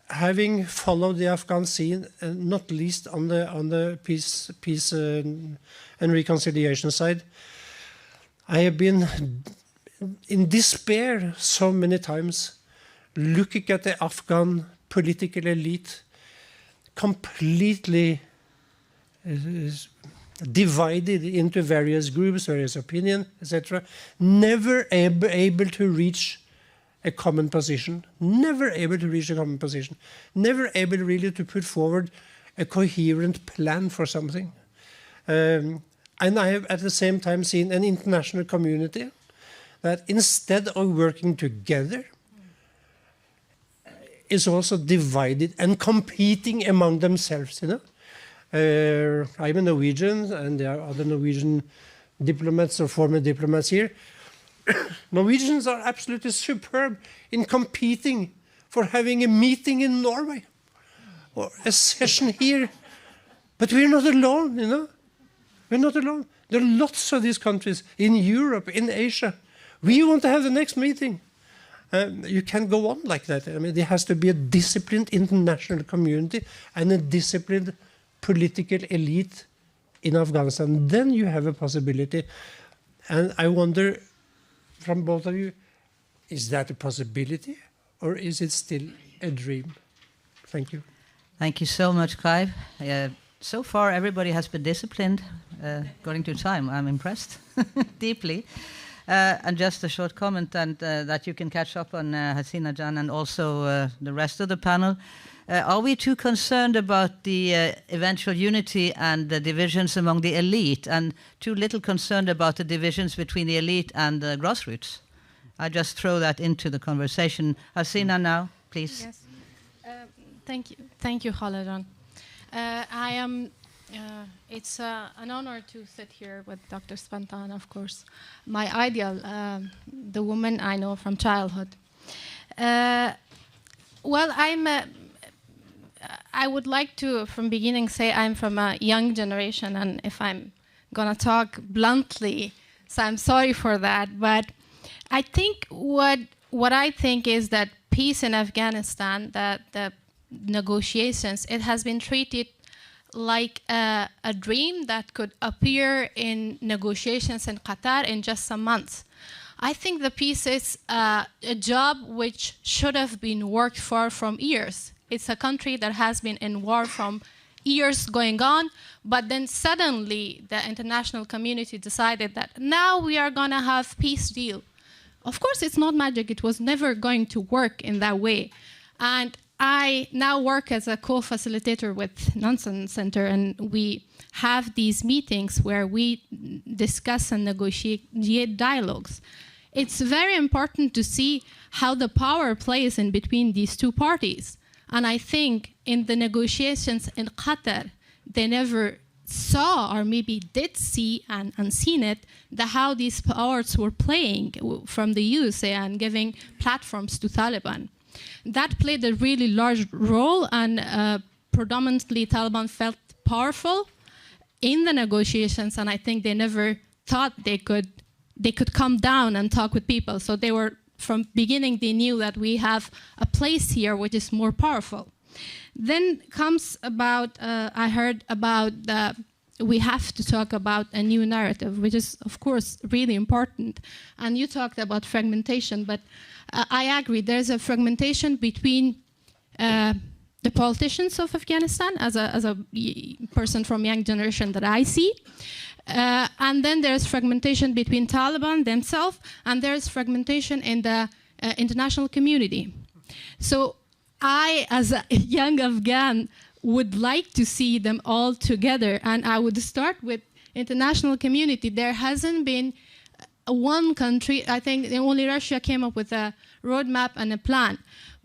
having followed the Afghan scene, not least on the peace and reconciliation side, I have been in despair so many times, looking at the Afghan political elite completely divided into various groups, various opinions, etc., never able to reach a common position, never able really to put forward a coherent plan for something. And I have at the same time seen an international community that, instead of working together, is also divided and competing among themselves, you know. I'm a Norwegian, and there are other Norwegian diplomats or former diplomats here. Norwegians are absolutely superb in competing for having a meeting in Norway or a session here. But we're not alone, you know. We're not alone. There are lots of these countries in Europe, in Asia. We want to have the next meeting. You can't go on like that. I mean, there has to be a disciplined international community and a disciplined political elite in Afghanistan. Then you have a possibility. And I wonder, from both of you, is that a possibility, or is it still a dream? Thank you.
Thank you so much, Clive. So far, everybody has been disciplined according to time. I'm impressed deeply. And just a short comment, and that you can catch up on Hasina Jan and also the rest of the panel. Are we too concerned about the eventual unity and the divisions among the elite, and too little concerned about the divisions between the elite and the grassroots? I just throw that into the conversation. Hasina now, please.
Yes. Thank you, Khaladan. It's an honor to sit here with Dr. Spanta, and of course, my ideal, the woman I know from childhood. Well, I would like to, from beginning, say I'm from a young generation, and if I'm gonna talk bluntly, so I'm sorry for that. But I think what I think is that peace in Afghanistan, that the negotiations, it has been treated like a dream that could appear in negotiations in Qatar in just some months. I think the peace is a job which should have been worked for from years. It's a country that has been in war from years going on, but then suddenly the international community decided that now we are gonna have peace deal. Of course, it's not magic. It was never going to work in that way. And I now work as a co-facilitator with Nansen Center, and we have these meetings where we discuss and negotiate dialogues. It's very important to see how the power plays in between these two parties. And I think in the negotiations in Qatar, they never saw, or maybe did see and seen it, how these powers were playing from the USA and giving platforms to Taliban. That played a really large role, and predominantly Taliban felt powerful in the negotiations, and I think they never thought they could come down and talk with people. So they were, from beginning, they knew that we have a place here which is more powerful. Then comes about, I heard about we have to talk about a new narrative, which is, of course, really important. And you talked about fragmentation, but I agree. There's a fragmentation between the politicians of Afghanistan, as a person from young generation that I see. And then there's fragmentation between Taliban themselves, and there's fragmentation in the international community. So I, as a young Afghan, would like to see them all together, and I would start with international community. There hasn't been one country, I think only Russia came up with a roadmap and a plan.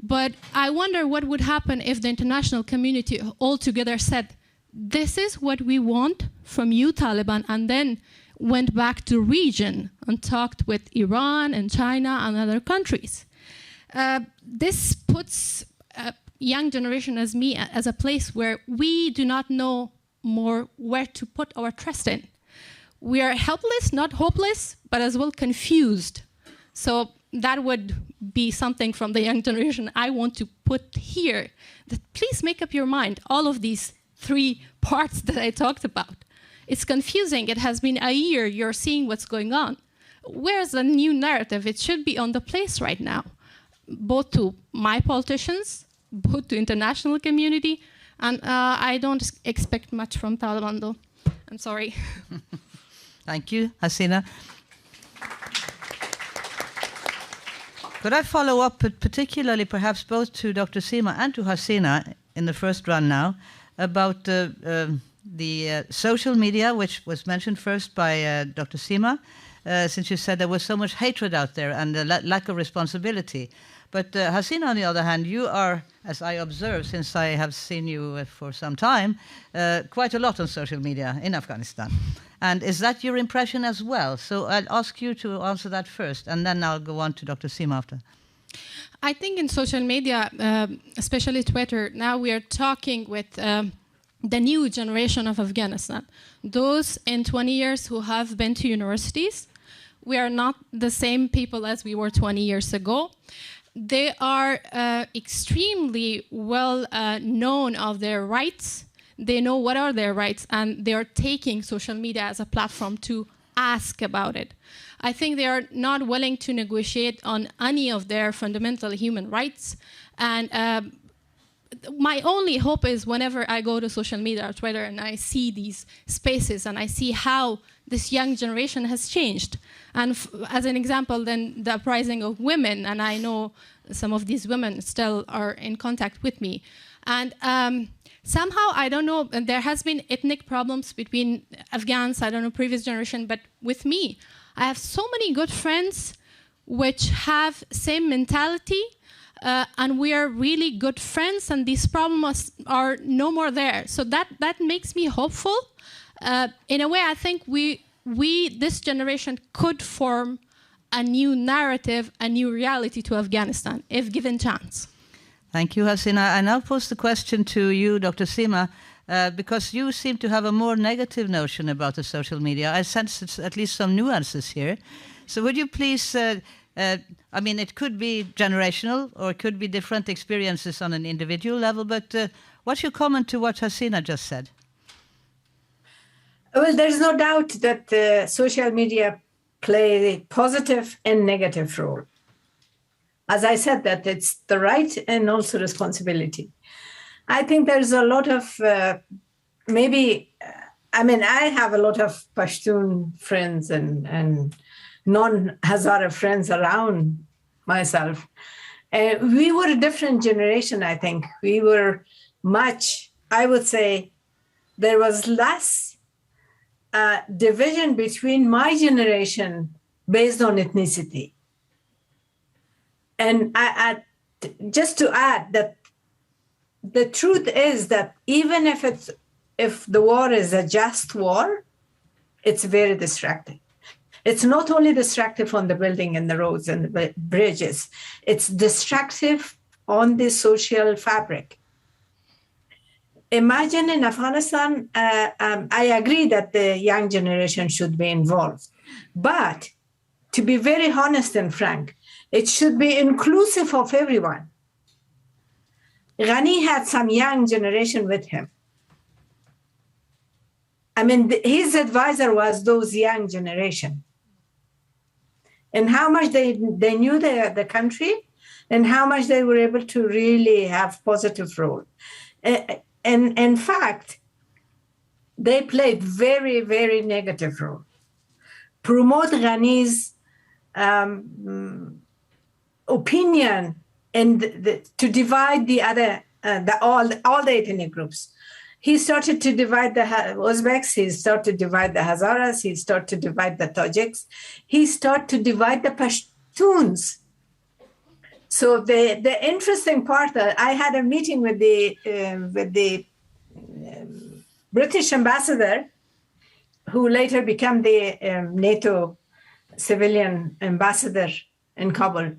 But I wonder what would happen if the international community all together said, this is what we want from you, Taliban, and then went back to region and talked with Iran and China and other countries. This puts a young generation as me as a place where we do not know more where to put our trust in. We are helpless, not hopeless, but as well confused. So that would be something from the young generation I want to put here. That please make up your mind, all of these 3 parts that I talked about. It's confusing. It has been a year. You're seeing what's going on. Where's the new narrative? It should be on the place right now, both to my politicians, both to international community, and I don't expect much from Taliban, though. I'm sorry.
Thank you, Hasina. Could I follow up, particularly perhaps both to Dr. Sima and to Hasina in the first run now, about the social media, which was mentioned first by Dr. Sima, since you said there was so much hatred out there and a lack of responsibility. But Hasina, on the other hand, you are, as I observe, since I have seen you for some time, quite a lot on social media in Afghanistan. And is that your impression as well? So I'll ask you to answer that first, and then I'll go on to Dr. Sima after.
I think in social media, especially Twitter, now we are talking with the new generation of Afghanistan. Those in 20 years who have been to universities. We are not the same people as we were 20 years ago. They are extremely well known of their rights. They know what are their rights, and they are taking social media as a platform to ask about it. I think they are not willing to negotiate on any of their fundamental human rights. And my only hope is whenever I go to social media or Twitter and I see these spaces and I see how this young generation has changed. And as an example, then the uprising of women, and I know some of these women still are in contact with me. And somehow, I don't know, there has been ethnic problems between Afghans, I don't know, previous generation, but with me, I have so many good friends which have same mentality, and we are really good friends, and these problems are no more there. So that makes me hopeful. In a way, I think we, this generation, could form a new narrative, a new reality to Afghanistan, if given chance.
Thank you, Hasina. I now pose the question to you, Dr. Sima, because you seem to have a more negative notion about the social media. I sense at least some nuances here. So would you please, I mean, it could be generational or it could be different experiences on an individual level, but what's your comment to what Hasina just said?
Well, there's no doubt that social media play a positive and negative role. As I said, that it's the right and also responsibility. I think there's a lot of I have a lot of Pashtun friends and non-Hazara friends around myself. We were a different generation, I think. We were much, I would say, there was less division between my generation based on ethnicity. And just to add that the truth is that even if the war is a just war, it's very distracting. It's not only distractive on the building and the roads and the bridges, it's destructive on the social fabric. Imagine in Afghanistan, I agree that the young generation should be involved, but to be very honest and frank, it should be inclusive of everyone. Ghani had some young generation with him. I mean, his advisor was those young generation. And how much they knew the country and how much they were able to really have positive role. And in fact, they played very, very negative role. Promote Ghani's opinion and to divide the other, all the ethnic groups. He started to divide the Uzbeks, he started to divide the Hazaras, he started to divide the Tajiks, he started to divide the Pashtuns. So the interesting part, I had a meeting with the British ambassador, who later became the NATO civilian ambassador in Kabul.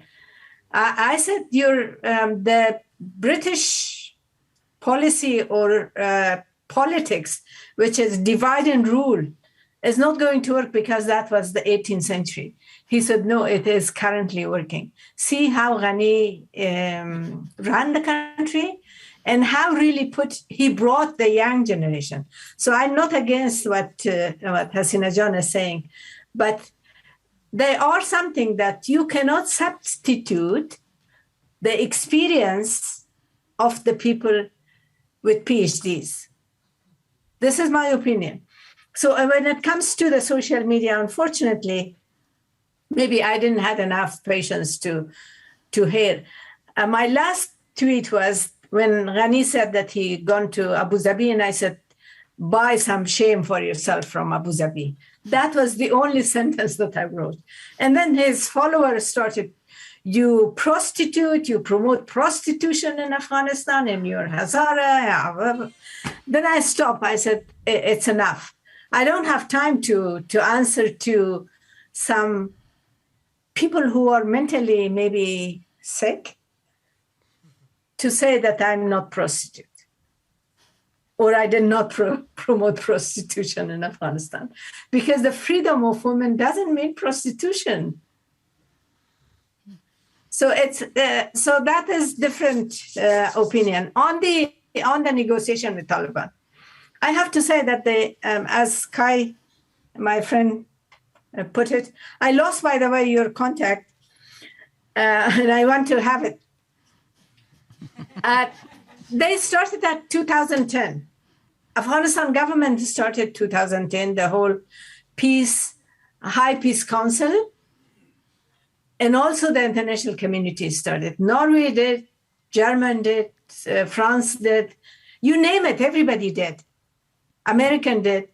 I said, the British policy or politics, which is divide and rule, is not going to work because that was the 18th century. He said, no, it is currently working. See how Ghani ran the country and how really he brought the young generation. So I'm not against what Hasina John is saying, but they are something that you cannot substitute the experience of the people with PhDs. This is my opinion. So when it comes to the social media, unfortunately, maybe I didn't have enough patience to hear. My last tweet was when Ghani said that he gone to Abu Dhabi, and I said, buy some shame for yourself from Abu Dhabi. That was the only sentence that I wrote. And then his followers started, you prostitute, you promote prostitution in Afghanistan, and you're Hazara. Then I stopped. I said, it's enough. I don't have time to answer to some people who are mentally maybe sick to say that I'm not prostitute or I did not promote prostitution in Afghanistan, because the freedom of women doesn't mean prostitution. So so that is different opinion on the negotiation with Taliban. I have to say that as Kai, my friend, put it, I lost, by the way, your contact, and I want to have it. They started at 2010. Afghanistan government started 2010, the whole High Peace Council, and also the international community started. Norway did, German did, France did, you name it, everybody did. American did.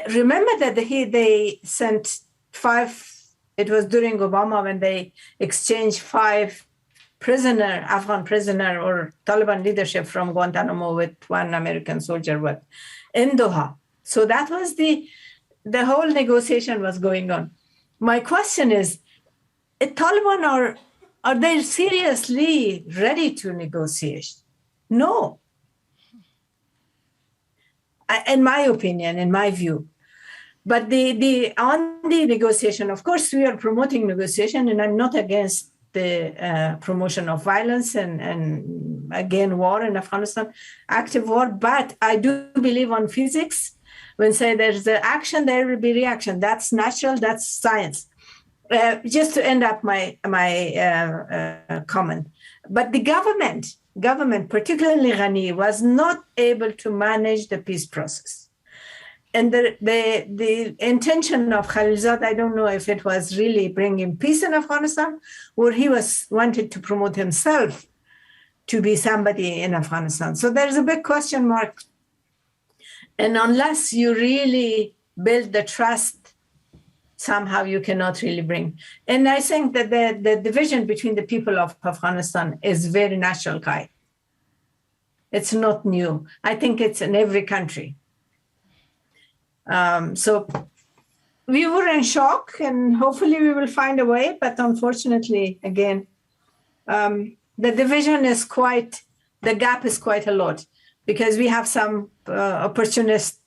Remember that they sent 5, it was during Obama when they exchanged 5 Afghan prisoner or Taliban leadership from Guantanamo with 1 American soldier in Doha. So that was the whole negotiation was going on. My question is, Taliban are they seriously ready to negotiate? No. In my opinion, in my view. But on the negotiation, of course, we are promoting negotiation, and I'm not against the promotion of violence and again, war in Afghanistan, active war. But I do believe on physics. When say there's the action, there will be reaction. That's natural, that's science. Just to end up my comment. But the government, particularly Ghani, was not able to manage the peace process. And the intention of Khalilzad, I don't know if it was really bringing peace in Afghanistan, or he wanted to promote himself to be somebody in Afghanistan. So there's a big question mark. And unless you really build the trust, somehow you cannot really bring. And I think that the division between the people of Afghanistan is very natural, Kai. It's not new. I think it's in every country. So we were in shock, and hopefully we will find a way. But unfortunately, again, the division is the gap is quite a lot, because we have some opportunist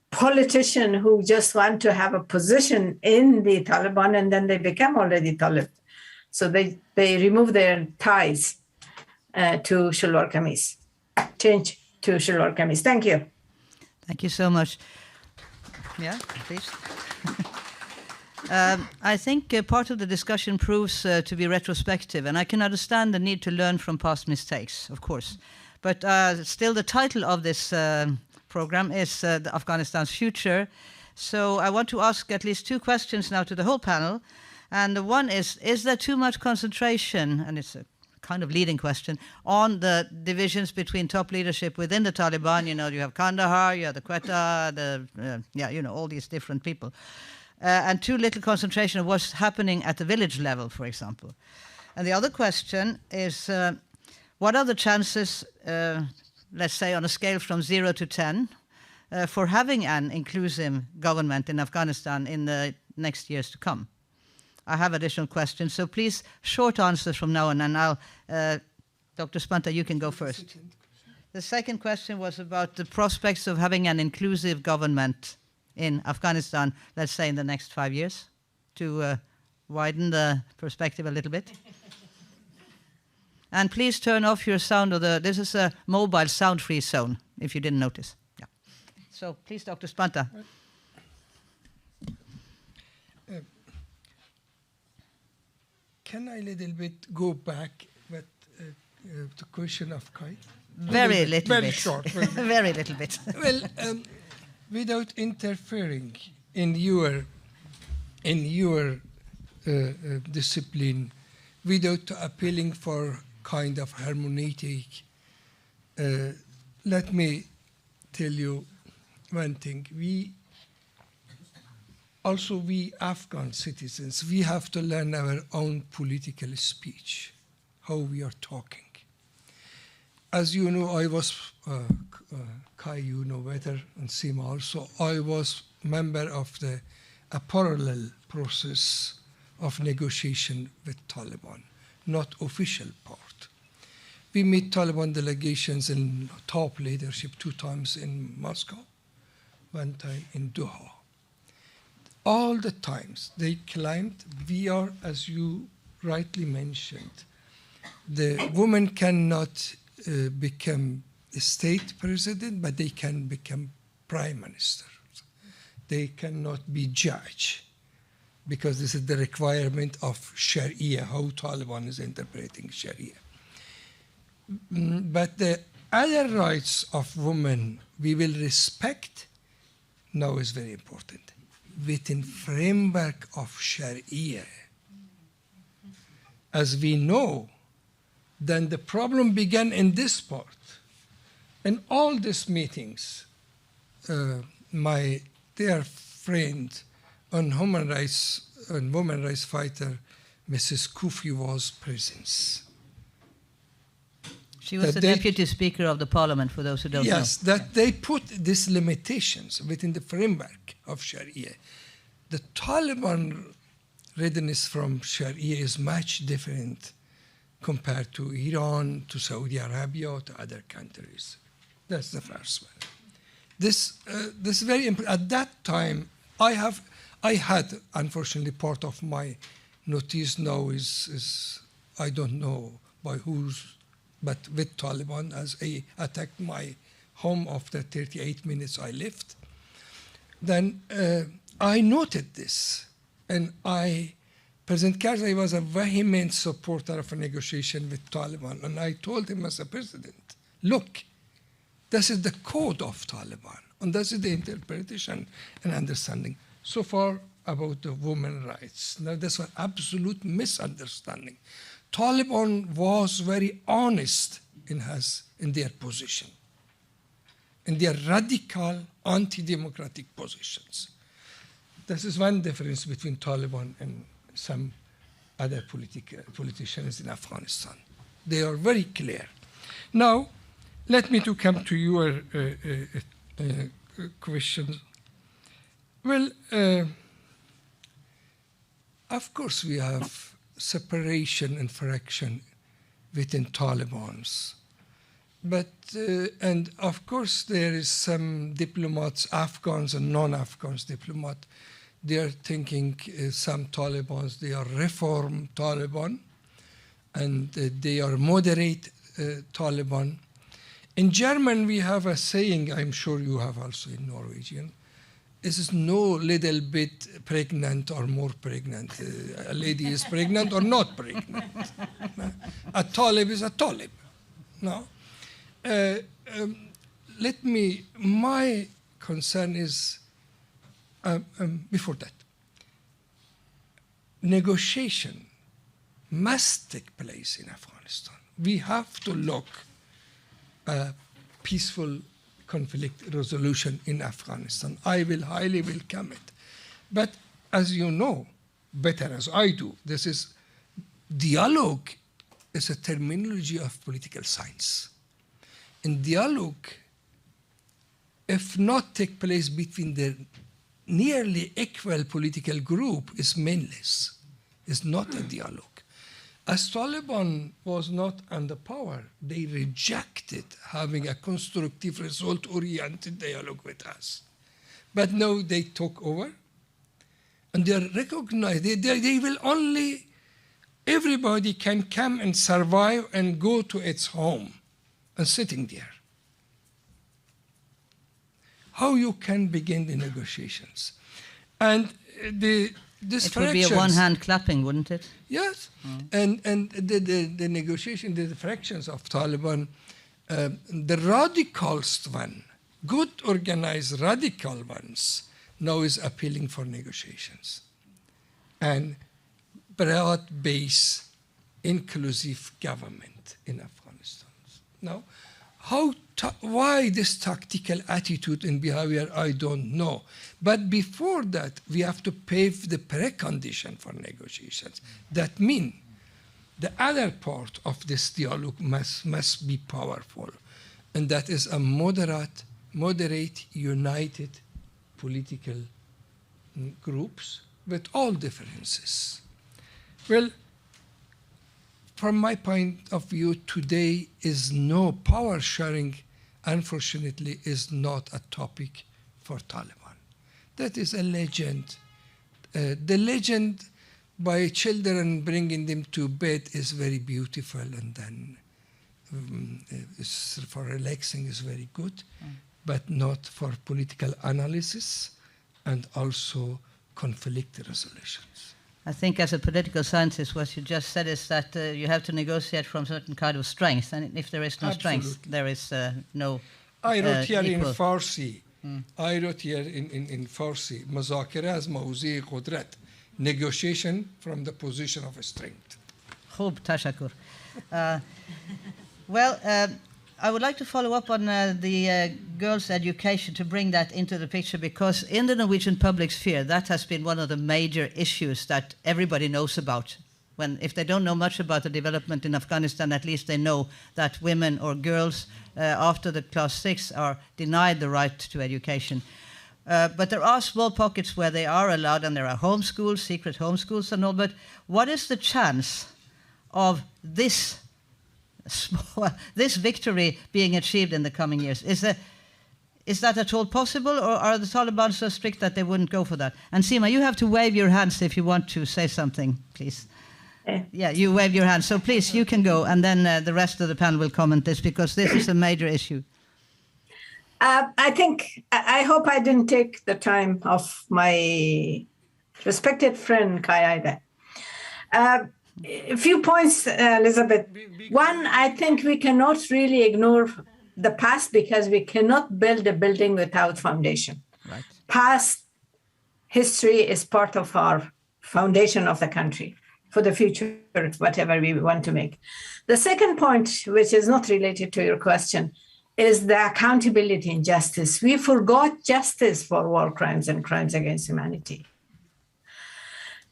politician who just want to have a position in the Taliban, and then they become already Talib. So they remove their ties to Shalwar Kameez, change to Shalwar Kameez. Thank you.
Thank you so much. Yeah, please. I think part of the discussion proves to be retrospective, and I can understand the need to learn from past mistakes, of course. But still the title of this program is Afghanistan's Future. So I want to ask at least 2 questions now to the whole panel. And the one is there too much concentration, and it's a kind of leading question, on the divisions between top leadership within the Taliban? You know, you have Kandahar, you have the Quetta, all these different people. And too little concentration of what's happening at the village level, for example. And the other question is, what are the chances, let's say on a scale from 0 to 10, for having an inclusive government in Afghanistan in the next years to come? I have additional questions, so please, short answers from now on, and I'll, Dr. Spanta, you can go first. The second question was about the prospects of having an inclusive government in Afghanistan, let's say in the next 5 years, to widen the perspective a little bit. And please turn off your sound, this is a mobile sound-free zone, if you didn't notice. Yeah. So please, Dr. Spanta.
Can I a little bit go back with the question of Kai?
Very little bit.
Very short.
Very little bit.
Well, without interfering in your discipline, without appealing for kind of hermeneutic, let me tell you one thing. We Afghan citizens, we have to learn our own political speech, how we are talking. As you know, I was, Kai, you know better, and Sima also, I was member of a parallel process of negotiation with Taliban, not official part. We meet Taliban delegations in top leadership 2 times in Moscow, 1 time in Doha. All the times they claimed we are, as you rightly mentioned, the women cannot become a state president, but they can become prime minister. They cannot be judge, because this is the requirement of Sharia, how Taliban is interpreting Sharia. But the other rights of women we will respect now is very important. Within framework of Sharia. As we know, then the problem began in this part. In all these meetings, my dear friend and human rights and women rights fighter, Mrs. Kufi, was present.
She was the deputy speaker of the parliament, for those who don't know.
Yes, that they put these limitations within the framework of Sharia. The Taliban readiness from Sharia is much different compared to Iran, to Saudi Arabia, to other countries. That's the first one. This is very important. At that time, I had, unfortunately, part of my notice now is I don't know by whose, but with Taliban, as they attacked my home after 38 minutes I left. Then I noted this, and President Karzai was a vehement supporter of a negotiation with Taliban, and I told him as a president, look, this is the code of Taliban, and this is the interpretation and understanding. So far about the women's rights. Now, this was absolute misunderstanding. Taliban was very honest in their position, in their radical anti-democratic positions. This is one difference between Taliban and some other politicians in Afghanistan. They are very clear. Now, let me come to your question. Well, of course we have separation and fraction within Talibans. But, and of course there is some diplomats, Afghans and non-Afghans diplomats, they are thinking some Talibans, they are reform Taliban, and they are moderate Taliban. In German, we have a saying, I'm sure you have also in Norwegian, this is no little bit pregnant or more pregnant. A lady is pregnant or not pregnant. A Talib is a Talib. No? my concern is, before that, negotiation must take place in Afghanistan. We have to look a peaceful conflict resolution in Afghanistan. I will highly welcome it. But as you know, better as I do, this is dialogue is a terminology of political science. And dialogue, if not take place between the nearly equal political group, is meaningless. It's not a dialogue. As Taliban was not under power, they rejected having a constructive result-oriented dialogue with us. But now they took over, and they are recognized. They will only, everybody can come and survive and go to its home and sitting there. How you can begin the negotiations? And this
it would be a one-hand clapping, wouldn't it?
Yes, and the negotiation, the fractions of Taliban, the radicalist one, good organized radical ones, now is appealing for negotiations. And broad-based, inclusive government in Afghanistan. Now, why this tactical attitude and behavior, I don't know. But before that, we have to pave the precondition for negotiations. That means the other part of this dialogue must be powerful. And that is a moderate, united political groups with all differences. Well, from my point of view, today is no power sharing, unfortunately, is not a topic for Taliban. That is a legend. The legend by children bringing them to bed is very beautiful, and then for relaxing is very good, but not for political analysis and also conflict resolutions.
I think as a political scientist, what you just said is that you have to negotiate from certain kind of strength, and if there is no strength, there is no
I wrote here in Farsi. I wrote here in Farsi, مذاکره از موضع قدرت, negotiation from the position of strength.
خوب, تشکر. Well, I would like to follow up on the girls' education, to bring that into the picture, because in the Norwegian public sphere, that has been one of the major issues that everybody knows about. If they don't know much about the development in Afghanistan, at least they know that women or girls after the class 6 are denied the right to education. But there are small pockets where they are allowed, and there are homeschools, secret homeschools and all, but what is the chance of this victory being achieved in the coming years? Is that at all possible, or are the Taliban so strict that they wouldn't go for that? And Sima, you have to wave your hands if you want to say something, please. Yeah, you wave your hands. So please, you can go, and then the rest of the panel will comment this, because this is a major issue.
I hope I didn't take the time of my respected friend Kai Eide. A few points, Elisabeth. One, I think we cannot really ignore the past, because we cannot build a building without foundation.
Right.
Past history is part of our foundation of the country for the future, whatever we want to make. The second point, which is not related to your question, is the accountability and justice. We forgot justice for war crimes and crimes against humanity.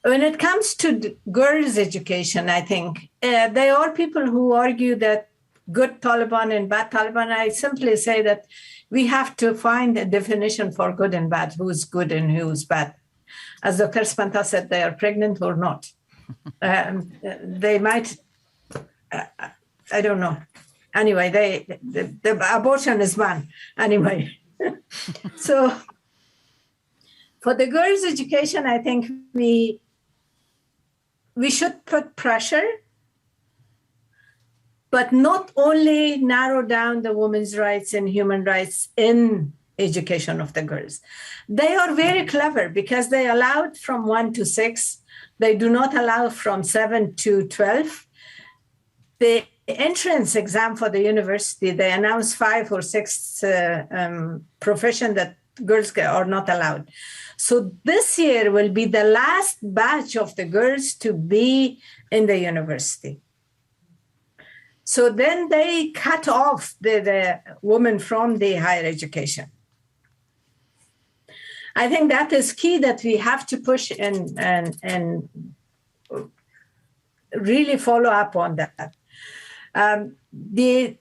When it comes to girls' education, I think there are people who argue that good Taliban and bad Taliban. I simply say that we have to find a definition for good and bad, who's good and who's bad. As Dr. Spanta said, they are pregnant or not. They might, I don't know. Anyway, the abortion is banned. Anyway, so for the girls' education, I think we should put pressure, but not only narrow down the women's rights and human rights in education of the girls. They are very clever, because they allowed from 1 to 6. They do not allow from 7 to 12. entrance exam for the university, they announced 5 or 6 professions that girls are not allowed. So this year will be the last batch of the girls to be in the university. So then they cut off the women from the higher education. I think that is key, that we have to push and really follow up on that. The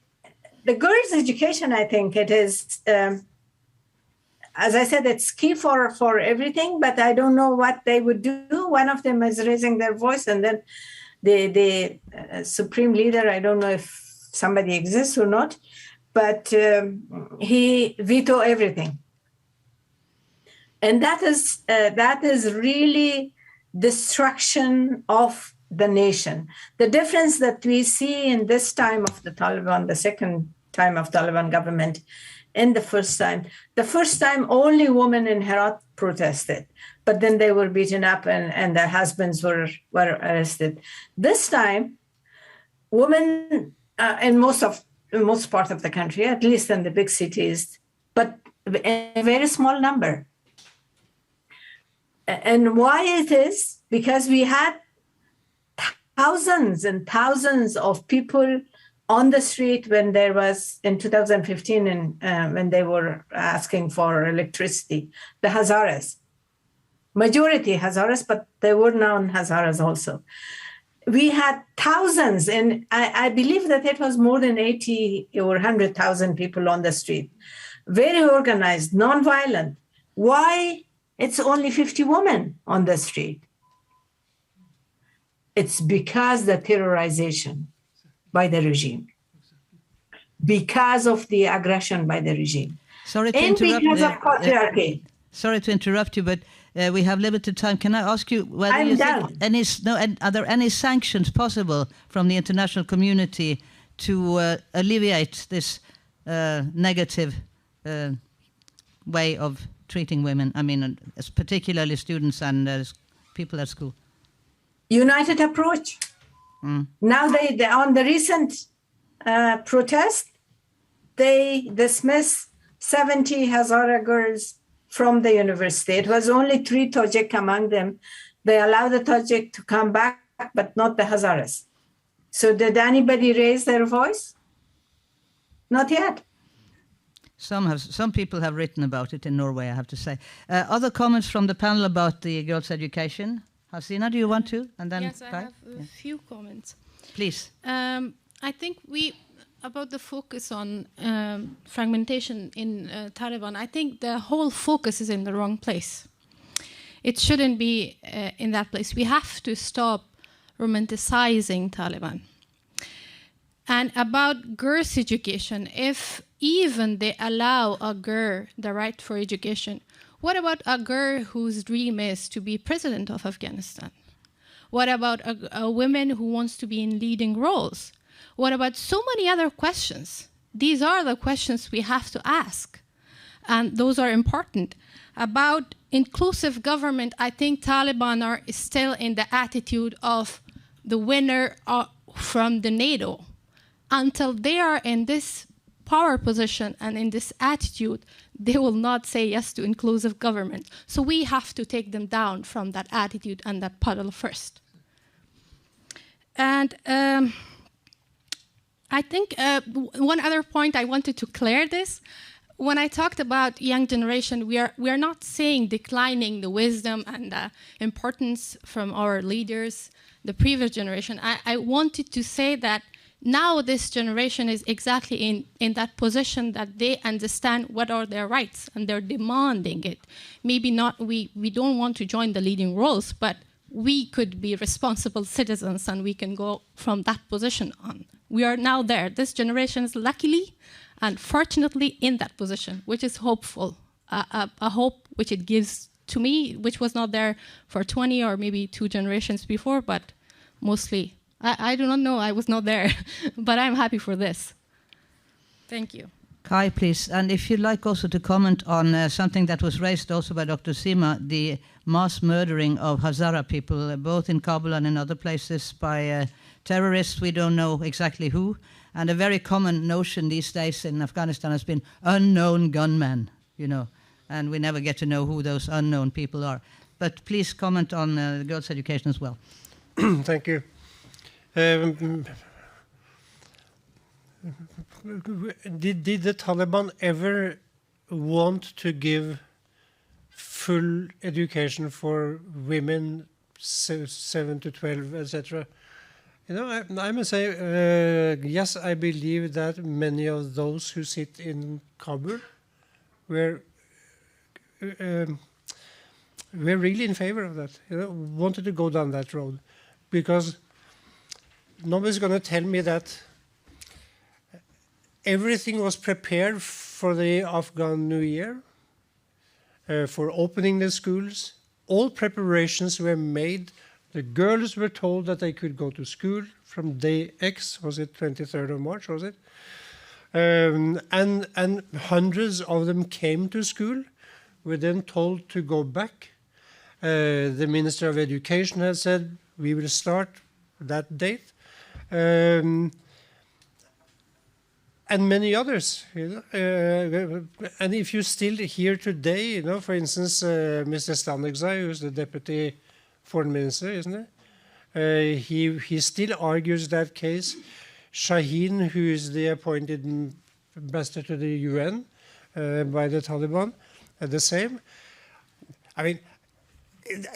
girls' education, I think it is, as I said, it's key for everything, but I don't know what they would do. One of them is raising their voice, and then the supreme leader, I don't know if somebody exists or not, but he veto everything. And that is really destruction of the nation. The difference that we see in this time of the Taliban, the second time of Taliban government, and the first time only women in Herat protested, but then they were beaten up and their husbands were arrested. This time, women in most part of the country, at least in the big cities, but a very small number. And why it is? Because we had thousands and thousands of people on the street when there was, in 2015, and when they were asking for electricity, the Hazaras. Majority Hazaras, but there were non-Hazaras also. We had thousands, and I believe that it was more than 80 or 100,000 people on the street. Very organized, non-violent. Why? It's only 50 women on the street. It's because the terrorization by the regime, because of the aggression by the regime, and because of patriarchy.
Sorry to interrupt you, but we have limited time. Can I ask you whether
I'm
you
done.
think are there any sanctions possible from the international community to alleviate this negative way of treating women? I mean, particularly students and people at school.
United approach. Now they on the recent protest, they dismissed 70 Hazara girls from the university. It was only 3 Tajik among them. They allowed the Tajik to come back, but not the Hazaras. So did anybody raise their voice? Not yet.
Some people have written about it in Norway, I have to say. Other comments from the panel about the girls' education? Hasina, do you want to? And then
yes, I have a few comments.
Please.
I think about the focus on fragmentation in Taliban, I think the whole focus is in the wrong place. It shouldn't be in that place. We have to stop romanticizing Taliban. And about girls' education, if even they allow a girl the right for education, what about a girl whose dream is to be president of Afghanistan? What about a woman who wants to be in leading roles? What about so many other questions? These are the questions we have to ask. And those are important. About inclusive government, I think Taliban are still in the attitude of the winner from the NATO. Until they are in this power position and in this attitude, they will not say yes to inclusive government. So we have to take them down from that attitude and that puddle first. And I think one other point I wanted to clear this. When I talked about young generation, we are not saying declining the wisdom and the importance from our leaders, the previous generation. I wanted to say that now this generation is exactly in that position that they understand what are their rights and they're demanding it. Maybe not, we don't want to join the leading roles, but we could be responsible citizens and we can go from that position on. We are now there. This generation is luckily and fortunately in that position, which is hopeful, a hope which it gives to me, which was not there for 20 or maybe 2 generations before, but mostly. I do not know, I was not there, but I'm happy for this. Thank you.
Kai, please. And if you'd like also to comment on something that was raised also by Dr. Sima, the mass murdering of Hazara people, both in Kabul and in other places, by terrorists, we don't know exactly who. And a very common notion these days in Afghanistan has been unknown gunmen, you know, and we never get to know who those unknown people are. But please comment on girls' education as well.
Thank you. Did the Taliban ever want to give full education for women, 7 to 12, etc.? You know, I must say, yes, I believe that many of those who sit in Kabul were really in favor of that. You know, wanted to go down that road, because nobody's going to tell me that everything was prepared for the Afghan New Year, for opening the schools. All preparations were made. The girls were told that they could go to school from day X, was it 23rd of March, was it? And hundreds of them came to school, were then told to go back. The Minister of Education has said, we will start that date. And many others, you know, and if you still hear today, you know, for instance, Mr. Stanigzai, who's the Deputy Foreign Minister, isn't he? He still argues that case. Shaheen, who is the appointed ambassador to the UN by the Taliban, the same. I mean,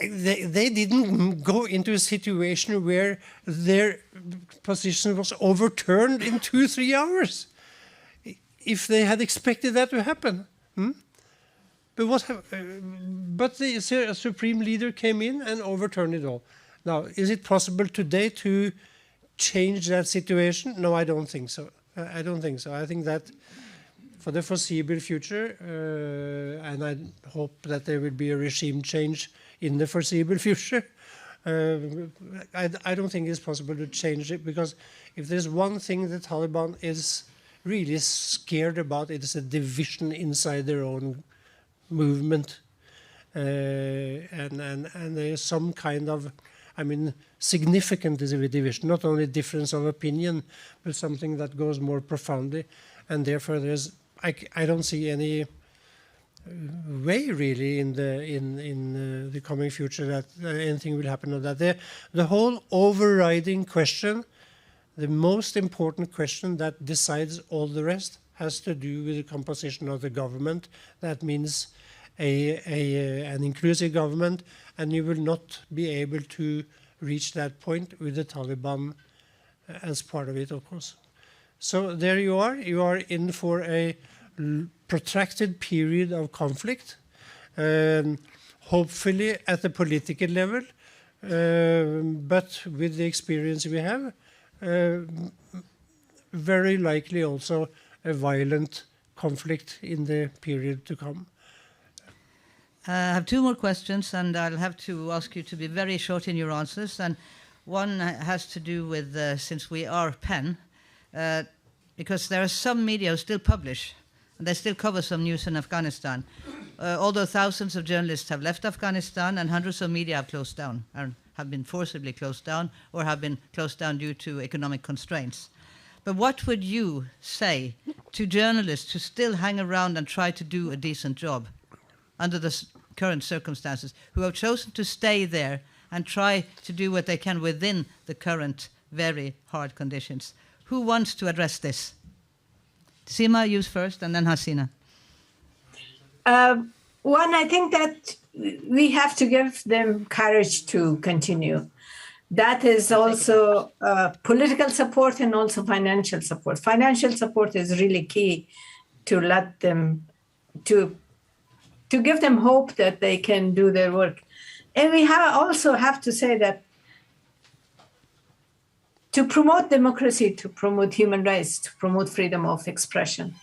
they didn't go into a situation where their position was overturned in 2-3 hours. If they had expected that to happen. But the supreme leader came in and overturned it all. Now, is it possible today to change that situation? No, I don't think so. I don't think so. I think that for the foreseeable future, and I hope that there will be a regime change in the foreseeable future, I don't think it's possible to change it, because if there's one thing the Taliban is really scared about, it is a division inside their own movement, and there's some kind of, I mean, significant division, not only difference of opinion, but something that goes more profoundly, and therefore there's, I don't see any way really in the coming future that anything will happen on that. The whole overriding question, the most important question that decides all the rest, has to do with the composition of the government. That means an inclusive government, and you will not be able to reach that point with the Taliban as part of it, of course. So there you are in for a protracted period of conflict, hopefully at the political level, but with the experience we have, very likely also a violent conflict in the period to come.
I have two more questions, and I'll have to ask you to be very short in your answers. And one has to do with, since we are PEN, because there are some media who still publish, and they still cover some news in Afghanistan. Although thousands of journalists have left Afghanistan and hundreds of media have closed down, and have been forcibly closed down, or have been closed down due to economic constraints. But what would you say to journalists who still hang around and try to do a decent job under the current circumstances, who have chosen to stay there and try to do what they can within the current very hard conditions? Who wants to address this? Sima, you first, and then Hasina.
One, I think that we have to give them courage to continue. That is also political support and also financial support. Financial support is really key to let them, to give them hope that they can do their work. And we also have to say that to promote democracy, to promote human rights, to promote freedom of expression,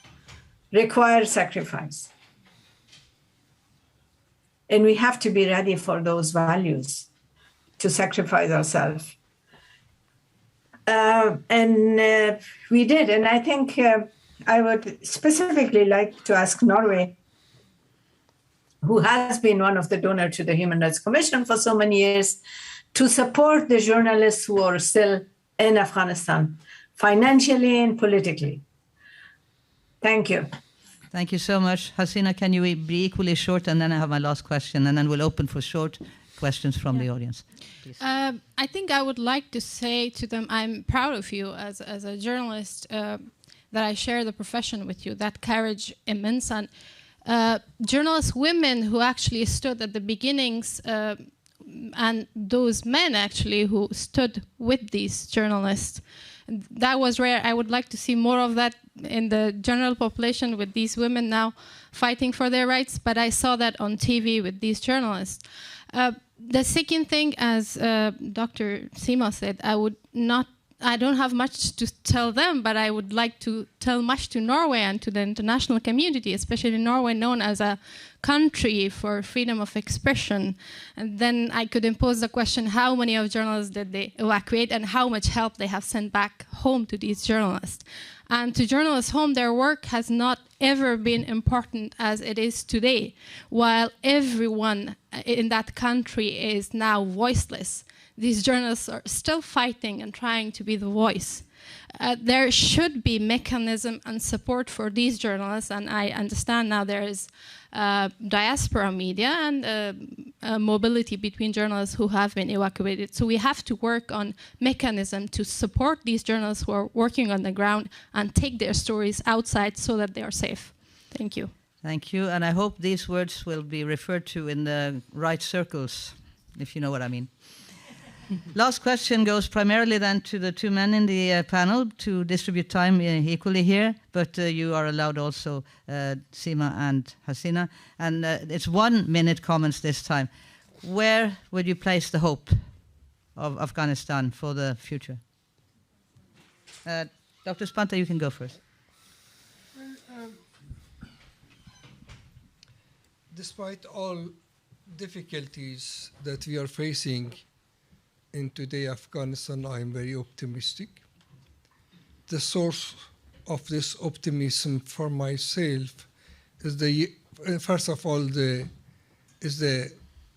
requires sacrifice. And we have to be ready for those values, to sacrifice ourselves. And we did. And I think I would specifically like to ask Norway, who has been one of the donors to the Human Rights Commission for so many years, to support the journalists who are still in Afghanistan, financially and politically. Thank you.
Thank you so much. Hasina, can you be equally short? And then I have my last question, and then we'll open for short questions from the audience.
I think I would like to say to them, I'm proud of you as a journalist, that I share the profession with you, that courage immense. And journalist women who actually stood at the beginnings, and those men actually who stood with these journalists, that was rare. I would like to see more of that in the general population, with these women now fighting for their rights, but I saw that on TV with these journalists. The second thing, as Dr. Sima said, I don't have much to tell them, but I would like to tell much to Norway and to the international community, especially Norway, known as a country for freedom of expression. And then I could impose the question, how many of journalists did they evacuate, and how much help they have sent back home to these journalists? And to journalists home, their work has not ever been important as it is today, while everyone in that country is now voiceless. These journalists are still fighting and trying to be the voice. There should be mechanism and support for these journalists, and I understand now there is diaspora media and mobility between journalists who have been evacuated. So we have to work on mechanism to support these journalists who are working on the ground and take their stories outside so that they are safe. Thank you.
Thank you, and I hope these words will be referred to in the right circles, if you know what I mean. Last question goes primarily then to the two men in the panel to distribute time equally here, but you are allowed also, Sima and Hasina. And it's 1 minute comments this time. Where would you place the hope of Afghanistan for the future? Dr. Spanta, you can go first.
Despite all difficulties that we are facing in today Afghanistan, I am very optimistic. The source of this optimism for myself is first of all the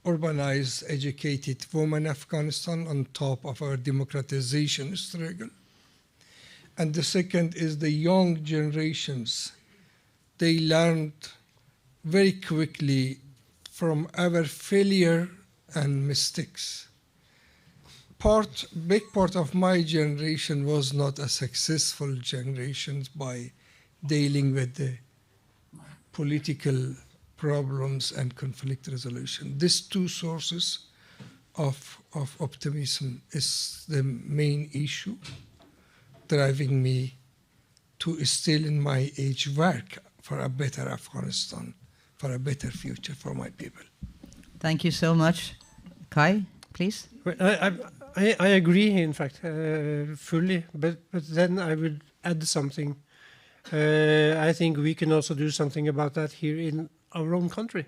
urbanized, educated woman in Afghanistan on top of our democratization struggle. And the second is the young generations. They learned very quickly from our failure and mistakes. Big part of my generation was not a successful generation by dealing with the political problems and conflict resolution. These two sources of optimism is the main issue driving me to still in my age work for a better Afghanistan, for a better future for my people.
Thank you so much. Kai, please.
Well, I agree, in fact, fully, but then I would add something. I think we can also do something about that here in our own country.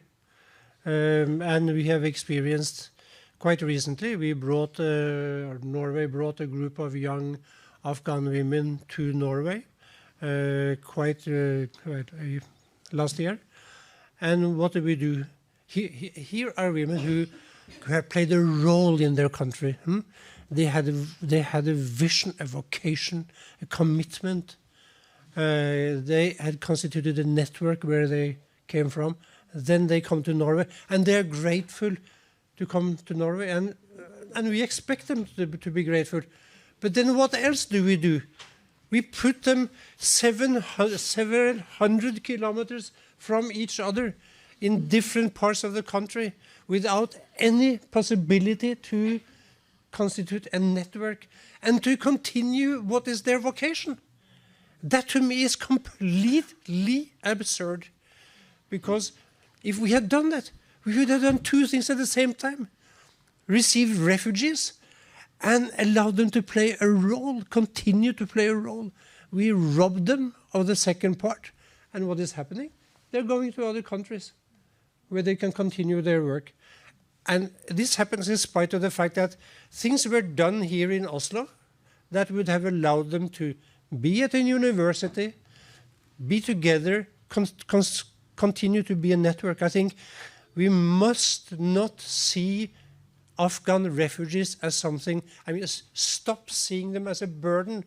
And we have experienced quite recently, Norway brought a group of young Afghan women to Norway last year. And what do we do? Here are women who have played a role in their country. They had a vision, a vocation, a commitment. They had constituted a network where they came from. Then they come to Norway, and they are grateful to come to Norway, and we expect them to be grateful. But then what else do? We put them several hundred kilometers from each other in different parts of the country without any possibility to constitute a network and to continue what is their vocation. That to me is completely absurd, because if we had done that, we would have done two things at the same time. Received refugees and allowed them to play a role, continue to play a role. We robbed them of the second part. And what is happening? They're going to other countries where they can continue their work. And this happens in spite of the fact that things were done here in Oslo that would have allowed them to be at a university, be together, continue to be a network. I think we must not see Afghan refugees as something, stop seeing them as a burden.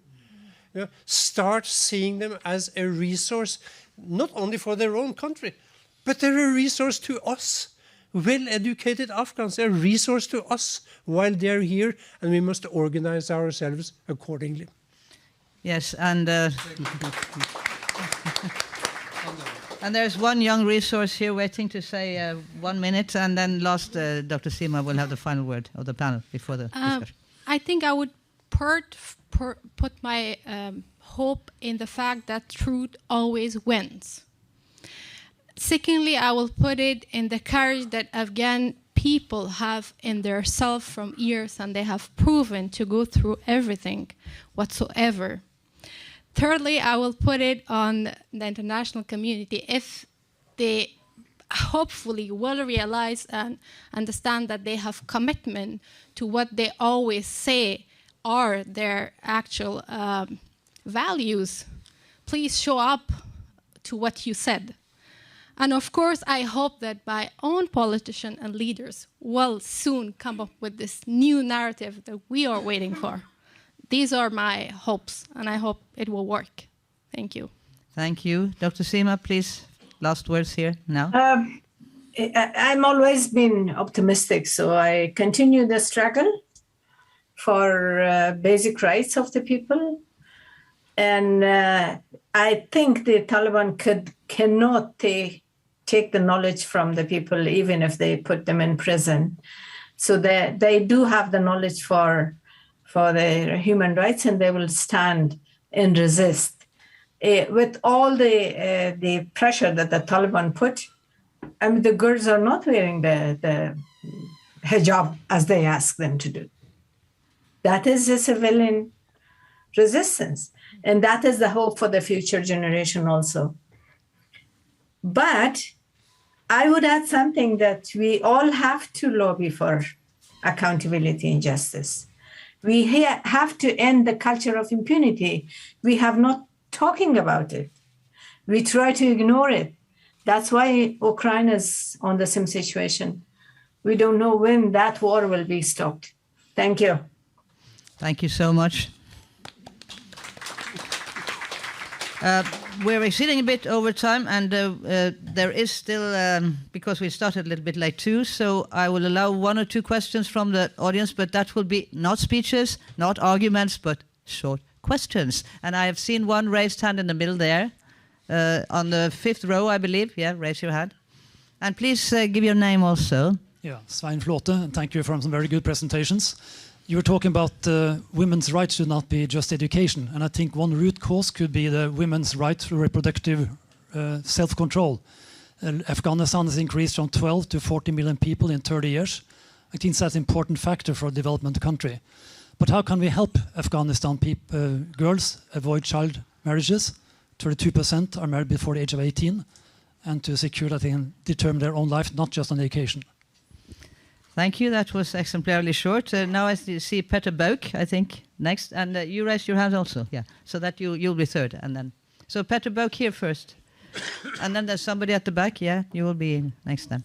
Start seeing them as a resource, not only for their own country, but they're a resource to us. Well-educated Afghans are a resource to us while they're here, and we must organize ourselves accordingly.
Yes, and and there's one young resource here waiting to say 1 minute, and then last, Dr. Sima will have the final word of the panel before the discussion.
I think I would put my hope in the fact that truth always wins. Secondly, I will put it in the courage that Afghan people have in their self from years, and they have proven to go through everything whatsoever. Thirdly, I will put it on the international community. If they hopefully will realize and understand that they have commitment to what they always say are their actual values, please show up to what you said. And of course, I hope that my own politicians and leaders will soon come up with this new narrative that we are waiting for. These are my hopes, and I hope it will work. Thank you.
Thank you. Dr. Sima, please, last words here now.
I'm always been optimistic, so I continue the struggle for basic rights of the people. And I think the Taliban cannot take the knowledge from the people, even if they put them in prison. So they do have the knowledge for their human rights, and they will stand and resist. With all the pressure that the Taliban put, the girls are not wearing the hijab as they ask them to do. That is a civilian resistance. And that is the hope for the future generation also. But I would add something that we all have to lobby for accountability and justice. We have to end the culture of impunity. We have not talking about it. We try to ignore it. That's why Ukraine is on the same situation. We don't know when that war will be stopped. Thank you.
Thank you so much. We're exceeding a bit over time, and there is still, because we started a little bit late too, so I will allow 1 or 2 questions from the audience, but that will be not speeches, not arguments, but short questions. And I have seen one raised hand in the middle there, on the 5th row, I believe. Yeah, raise your hand. And please give your name also.
Yeah, Svein Flåte, and thank you for some very good presentations. You were talking about women's rights should not be just education, and I think one root cause could be the women's right to reproductive self-control. Afghanistan has increased from 12 to 40 million people in 30 years. I think that's an important factor for a development country. But how can we help Afghanistan girls avoid child marriages? 32% are married before the age of 18, and to secure that they can determine their own life, not just on education.
Thank you. That was exemplarily short. Now I see Peter Bauk, I think, next. And you raised your hand also. Yeah. So that you'll be third. And then, so Peter Bauk here first. And then there's somebody at the back. Yeah, you will be next then.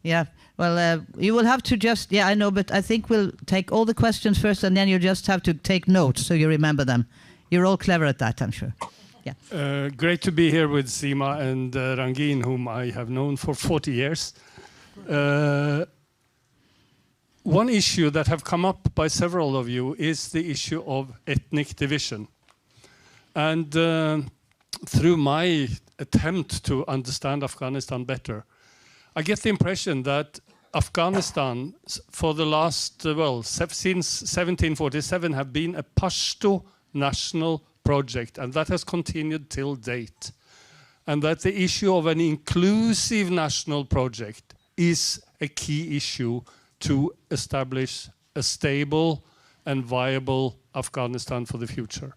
Yeah. Well, you will have to just, yeah, I know, but I think we'll take all the questions first, and then you just have to take notes so you remember them. You're all clever at that, I'm sure. Yeah.
Great to be here with Sima and Rangin, whom I have known for 40 years. One issue that have come up by several of you is the issue of ethnic division. And through my attempt to understand Afghanistan better, I get the impression that Afghanistan, for the last, since 1747, have been a Pashto national project, and that has continued till date. And that the issue of an inclusive national project is a key issue to establish a stable and viable Afghanistan for the future.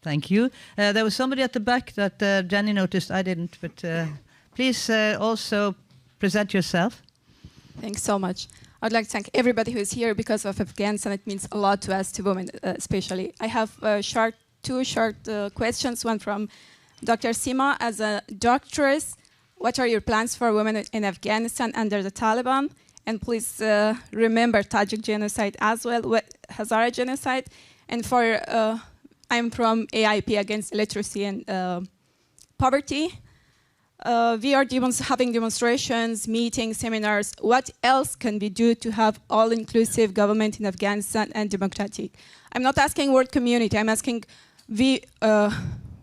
Thank you. There was somebody at the back that Jenny noticed. I didn't, but please also present yourself.
Thanks so much. I'd like to thank everybody who is here because of Afghanistan. It means a lot to us, to women especially. I have a short two short questions. One from Dr. Sima. As a doctoress, what are your plans for women in Afghanistan under the Taliban? And please remember Tajik genocide as well, Hazara genocide. And for, I'm from AIP Against Illiteracy and Poverty. We are having demonstrations, meetings, seminars. What else can we do to have all-inclusive government in Afghanistan and democratic? I'm not asking world community, I'm asking we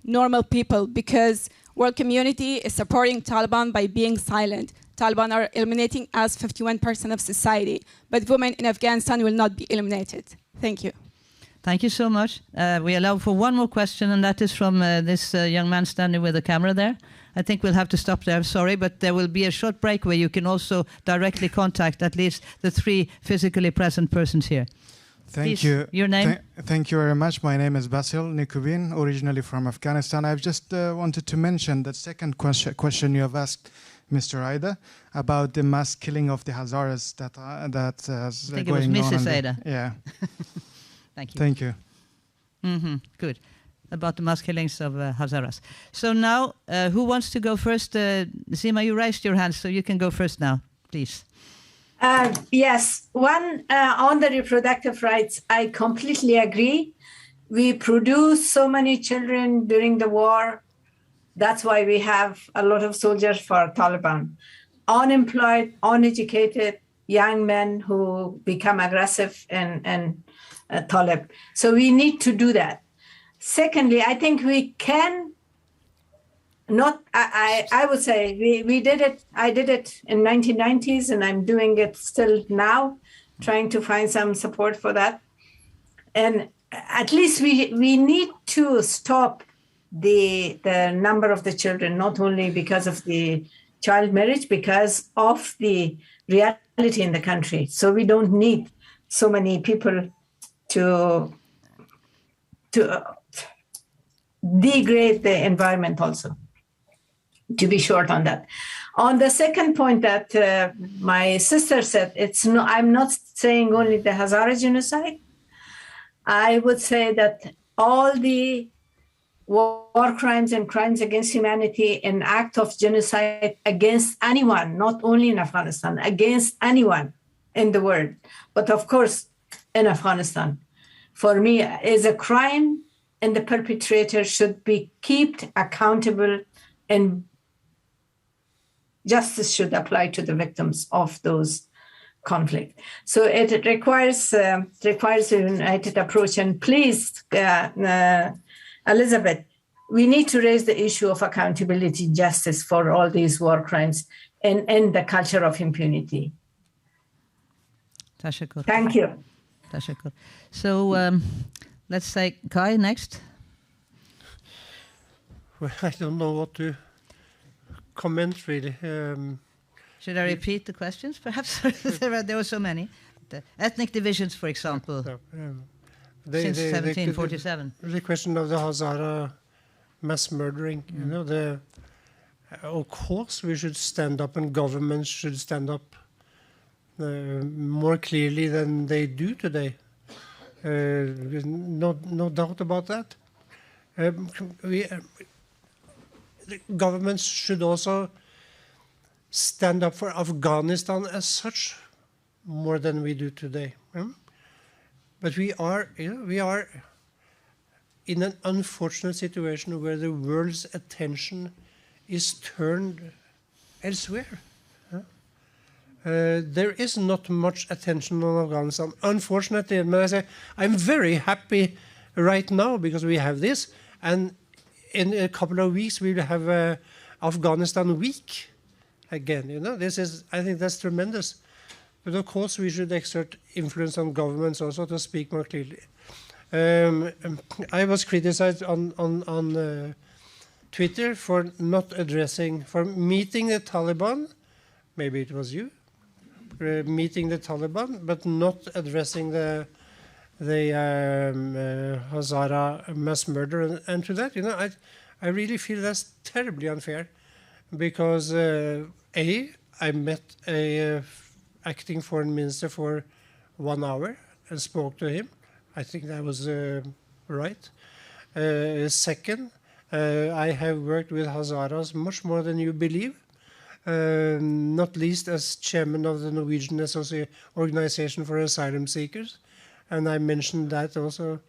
normal people, because world community is supporting Taliban by being silent. Taliban are eliminating us 51% of society, but women in Afghanistan will not be eliminated. Thank you.
Thank you so much. We allow for one more question, and that is from this young man standing with the camera there. I think we'll have to stop there, sorry, but there will be a short break where you can also directly contact at least the three physically present persons here.
Thank
Please,
you.
Your name?
Thank you very much. My name is Basil Nikubin, originally from Afghanistan. I've just wanted to mention that second question you have asked Mr. Eide about the mass killing of the Hazaras that is going on.
I think it was Mrs. Eide.
Yeah.
Thank you.
Thank you.
Good. About the mass killings of Hazaras. So now, who wants to go first? Sima, you raised your hand, so you can go first now, please.
Yes, one on the reproductive rights, I completely agree. We produced so many children during the war. That's why we have a lot of soldiers for Taliban. Unemployed, uneducated young men who become aggressive and Talib. So we need to do that. Secondly, I think we can not, I would say we did it, I did it in 1990s and I'm doing it still now, trying to find some support for that. And at least we need to stop the number of the children, not only because of the child marriage, because of the reality in the country. So we don't need so many people to degrade the environment also, to be short on that. On the second point that my sister said, I'm not saying only the Hazara genocide. I would say that all the war crimes and crimes against humanity, an act of genocide against anyone, not only in Afghanistan, against anyone in the world, but of course in Afghanistan, for me is a crime, and the perpetrator should be kept accountable, and justice should apply to the victims of those conflicts. So it requires a united approach. And please, Elisabeth, we need to raise the issue of accountability, justice for all these war crimes, and end the culture of impunity.
Tashakur.
Thank you.
Tashakur. So let's say Kai next.
Well, I don't know what to comment really.
Should I repeat the questions, perhaps? There were so many. The ethnic divisions, for example, since 1747.
The question of the Hazara mass murdering, you know, of course we should stand up, and governments should stand up more clearly than they do today. No doubt about that. The governments should also stand up for Afghanistan as such more than we do today. But we are in an unfortunate situation where the world's attention is turned elsewhere. There is not much attention on Afghanistan, unfortunately. And I say I'm very happy right now because we have this, and in a couple of weeks we'll have Afghanistan week again. You know, I think that's tremendous. But of course we should exert influence on governments also to speak more clearly. I was criticized on Twitter for meeting the Taliban. Maybe it was you. Meeting the Taliban, but not addressing the Hazara mass murder. And to that, you know, I really feel that's terribly unfair, because I met a acting foreign minister for 1 hour and spoke to him. I think that was right. Second, I have worked with Hazaras much more than you believe, not least as chairman of the Norwegian Organization for Asylum Seekers. And I mentioned that also.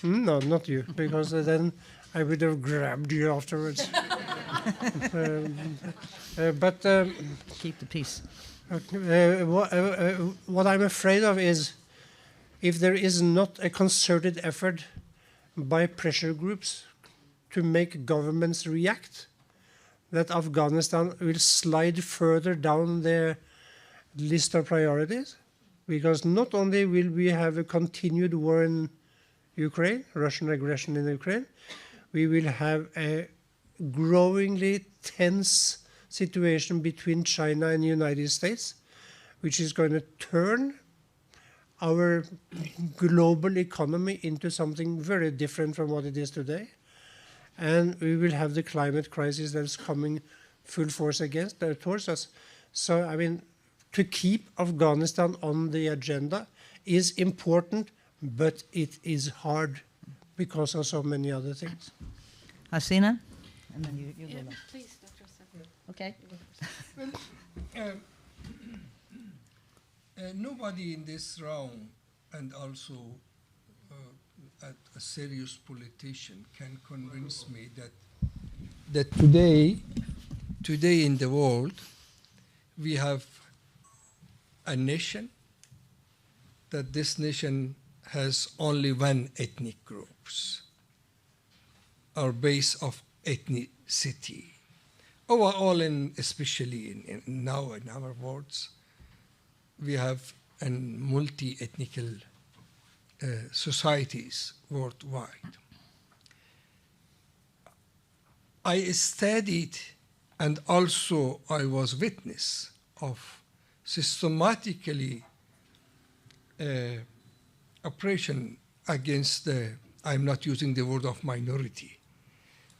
No, not you, because then I would have grabbed you afterwards. But
keep the peace.
What I'm afraid of is if there is not a concerted effort by pressure groups to make governments react, that Afghanistan will slide further down the list of priorities, because not only will we have a continued war in Ukraine, Russian aggression in Ukraine, we will have a growingly tense situation between China and the United States, which is going to turn our global economy into something very different from what it is today. And we will have the climate crisis that's coming full force towards us. So, I mean, to keep Afghanistan on the agenda is important, but it is hard because of so many other things.
Hasina? And then you go on.
Please, Dr. Samar.
Okay.
Nobody in this round, and also a serious politician, can convince me that today in the world we have a nation, that this nation has only one ethnic groups, or base of ethnicity. Overall, especially now in our worlds, we have multi-ethnical societies worldwide. I studied, and also I was witness of systematically oppression against I'm not using the word of minority,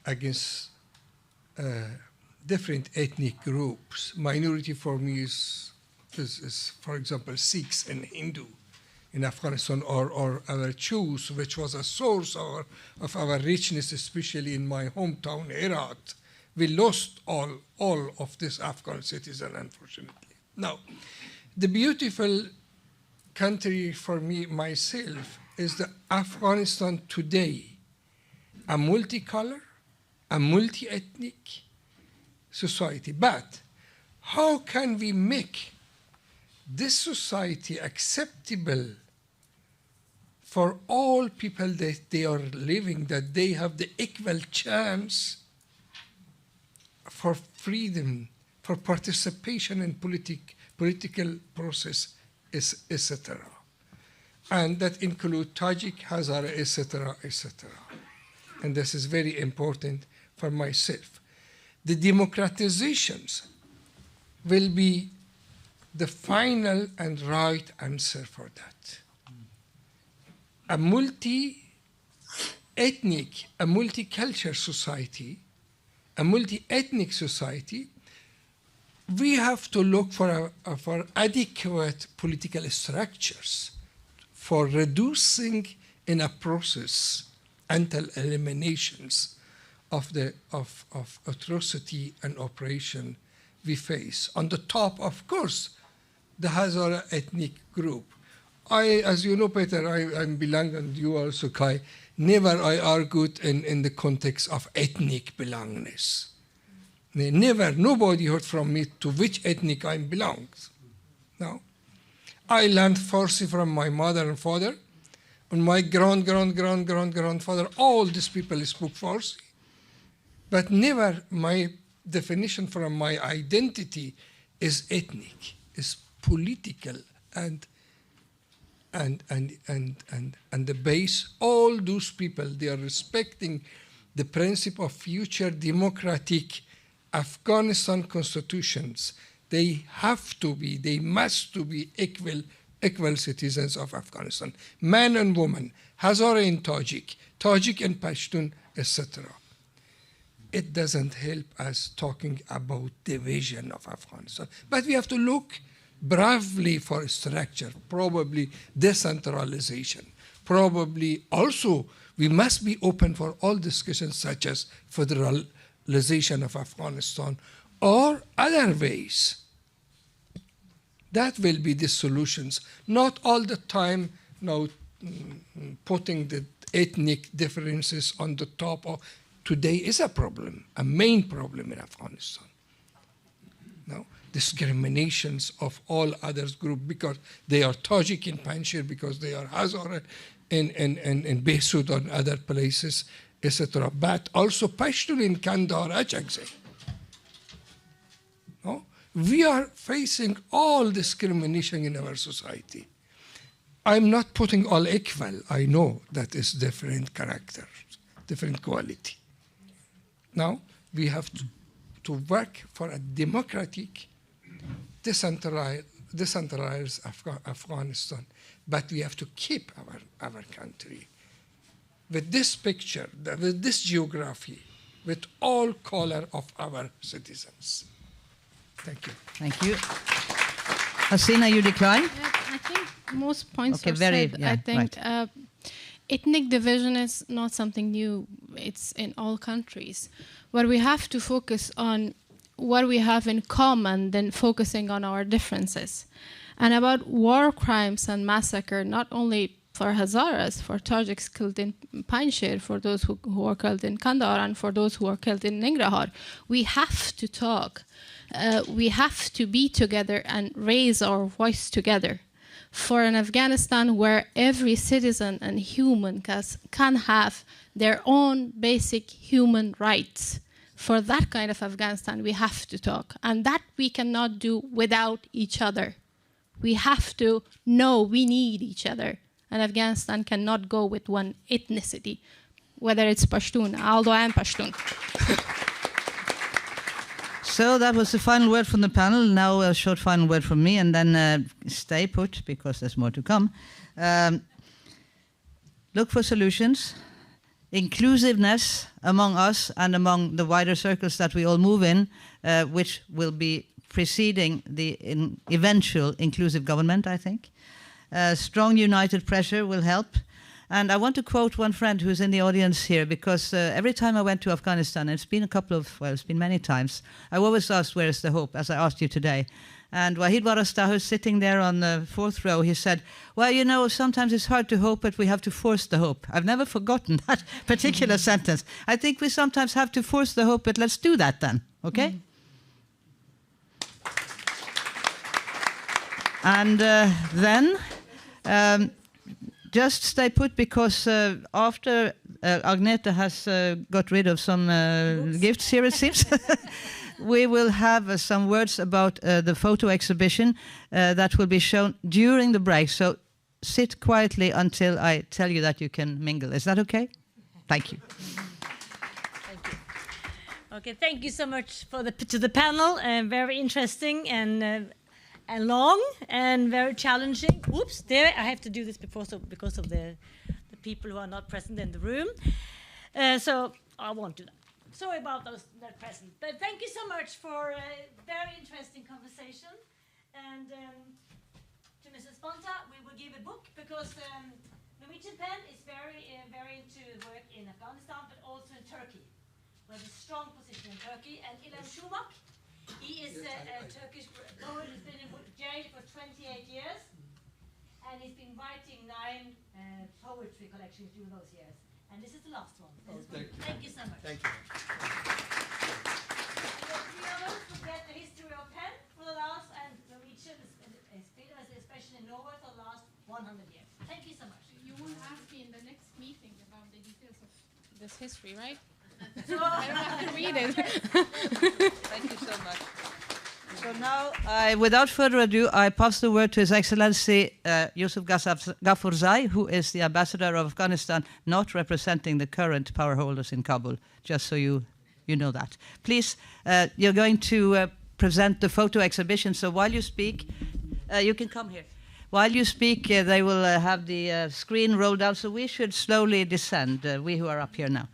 against different ethnic groups. Minority for me is for example, Sikhs and Hindu in Afghanistan, or our Jews, which was a source of our richness, especially in my hometown, Herat. We lost all of this Afghan citizen, unfortunately. Now, the beautiful country for me, myself, is the Afghanistan today, a multicolor, a multi-ethnic society. But how can we make this society acceptable for all people that they are living, that they have the equal chance for freedom, for participation in political process, etc. And that include Tajik, Hazara, etc., etc. And this is very important for myself. The democratizations will be the final and right answer for that. A multi-ethnic, a multicultural society, a multi-ethnic society, we have to look for adequate political structures for reducing in a process until eliminations of atrocity and oppression we face. On the top, of course, the Hazara ethnic group. As you know, Peter, I belong, and you also, Kai, never I argued in the context of ethnic belongingness. Never, nobody heard from me to which ethnic I belong. No. I learned Farsi from my mother and father, and my grandfather, all these people spoke Farsi. But never my definition from my identity is ethnic, is political, and the base, all those people, they are respecting the principle of future democratic Afghanistan constitutions. They have to be, they must to be equal citizens of Afghanistan. Man and woman, Hazara and Tajik, Tajik and Pashtun, etc. It doesn't help us talking about division of Afghanistan. But we have to look bravely for structure, probably decentralization. Probably also We must be open for all discussions such as federalization of Afghanistan or other ways. That will be the solutions. Not all the time now putting the ethnic differences on the top of today is a problem, a main problem in Afghanistan. No, discriminations of all others group because they are Tajik in Panjshir, because they are Hazara in Behsud and other places, etc. But also Pashtun in Kandahar, Achakze. No? We are facing all discrimination in our society. I'm not putting all equal. I know that is different characters, different quality. Now, we have to work for a democratic, decentralized Afghanistan, but we have to keep our country with this picture, with this geography, with all color of our citizens. Thank you.
Thank you. Hasina, you decline?
I think most points are
very,
said.
yeah,
I think
right.
Ethnic division is not something new. It's in all countries. But we have to focus on what we have in common than focusing on our differences. And about war crimes and massacre, not only for Hazaras, for Tajiks killed in Panjshir, for those who were killed in Kandahar, and for those who were killed in Nangarhar, we have to talk. We have to be together and raise our voice together. For an Afghanistan where every citizen and human can have their own basic human rights, for that kind of Afghanistan, we have to talk. And that we cannot do without each other. We have to know we need each other. And Afghanistan cannot go with one ethnicity, whether it's Pashtun, although I am Pashtun.
So that was the final word from the panel. Now a short final word from me, and then stay put, because there's more to come. Look for solutions. Inclusiveness among us and among the wider circles that we all move in, which will be preceding the eventual inclusive government, I think. Strong united pressure will help. And I want to quote one friend who's in the audience here, because every time I went to Afghanistan, and it's been it's been many times, I always asked, where is the hope, as I asked you today. And Wahid Warastah, who's sitting there on the 4th row, he said, well, you know, sometimes it's hard to hope, but we have to force the hope. I've never forgotten that particular sentence. I think we sometimes have to force the hope, but let's do that then, okay? And then, just stay put, because after Agnete has got rid of some gifts here, it seems, we will have some words about the photo exhibition that will be shown during the break. So sit quietly until I tell you that you can mingle. Is that okay? Thank you.
Thank you. Okay, thank you so much for to the panel. Very interesting and long and very challenging. Oops, there I have to do this because of the people who are not present in the room. So I won't do that. Sorry about those not present. But thank you so much for a very interesting conversation. And to Mrs. Spanta, we will give a book, because Norwegian PEN is very into work in Afghanistan, but also in Turkey. We have a strong position in Turkey. And Ilan Shumak, he is a Turkish poet who's been in jail for 28 years, and he's been writing 9 poetry collections during those years. And this is the last one. Thank you so much.
Thank you.
And the 3 of us will get the history of PEN for the last, and Norwegian, especially in Norway, for the last 100 years. Thank you so much.
You won't ask me in the next meeting about the details of this history, right?
So,
I don't have to read it.
Thank you so much. So now, without further ado, I pass the word to His Excellency Yusuf Ghafurzai, who is the ambassador of Afghanistan, not representing the current power holders in Kabul, just so you know that. Please, you're going to present the photo exhibition, so while you speak, you can come here. While you speak, they will have the screen rolled out, so we should slowly descend, we who are up here now.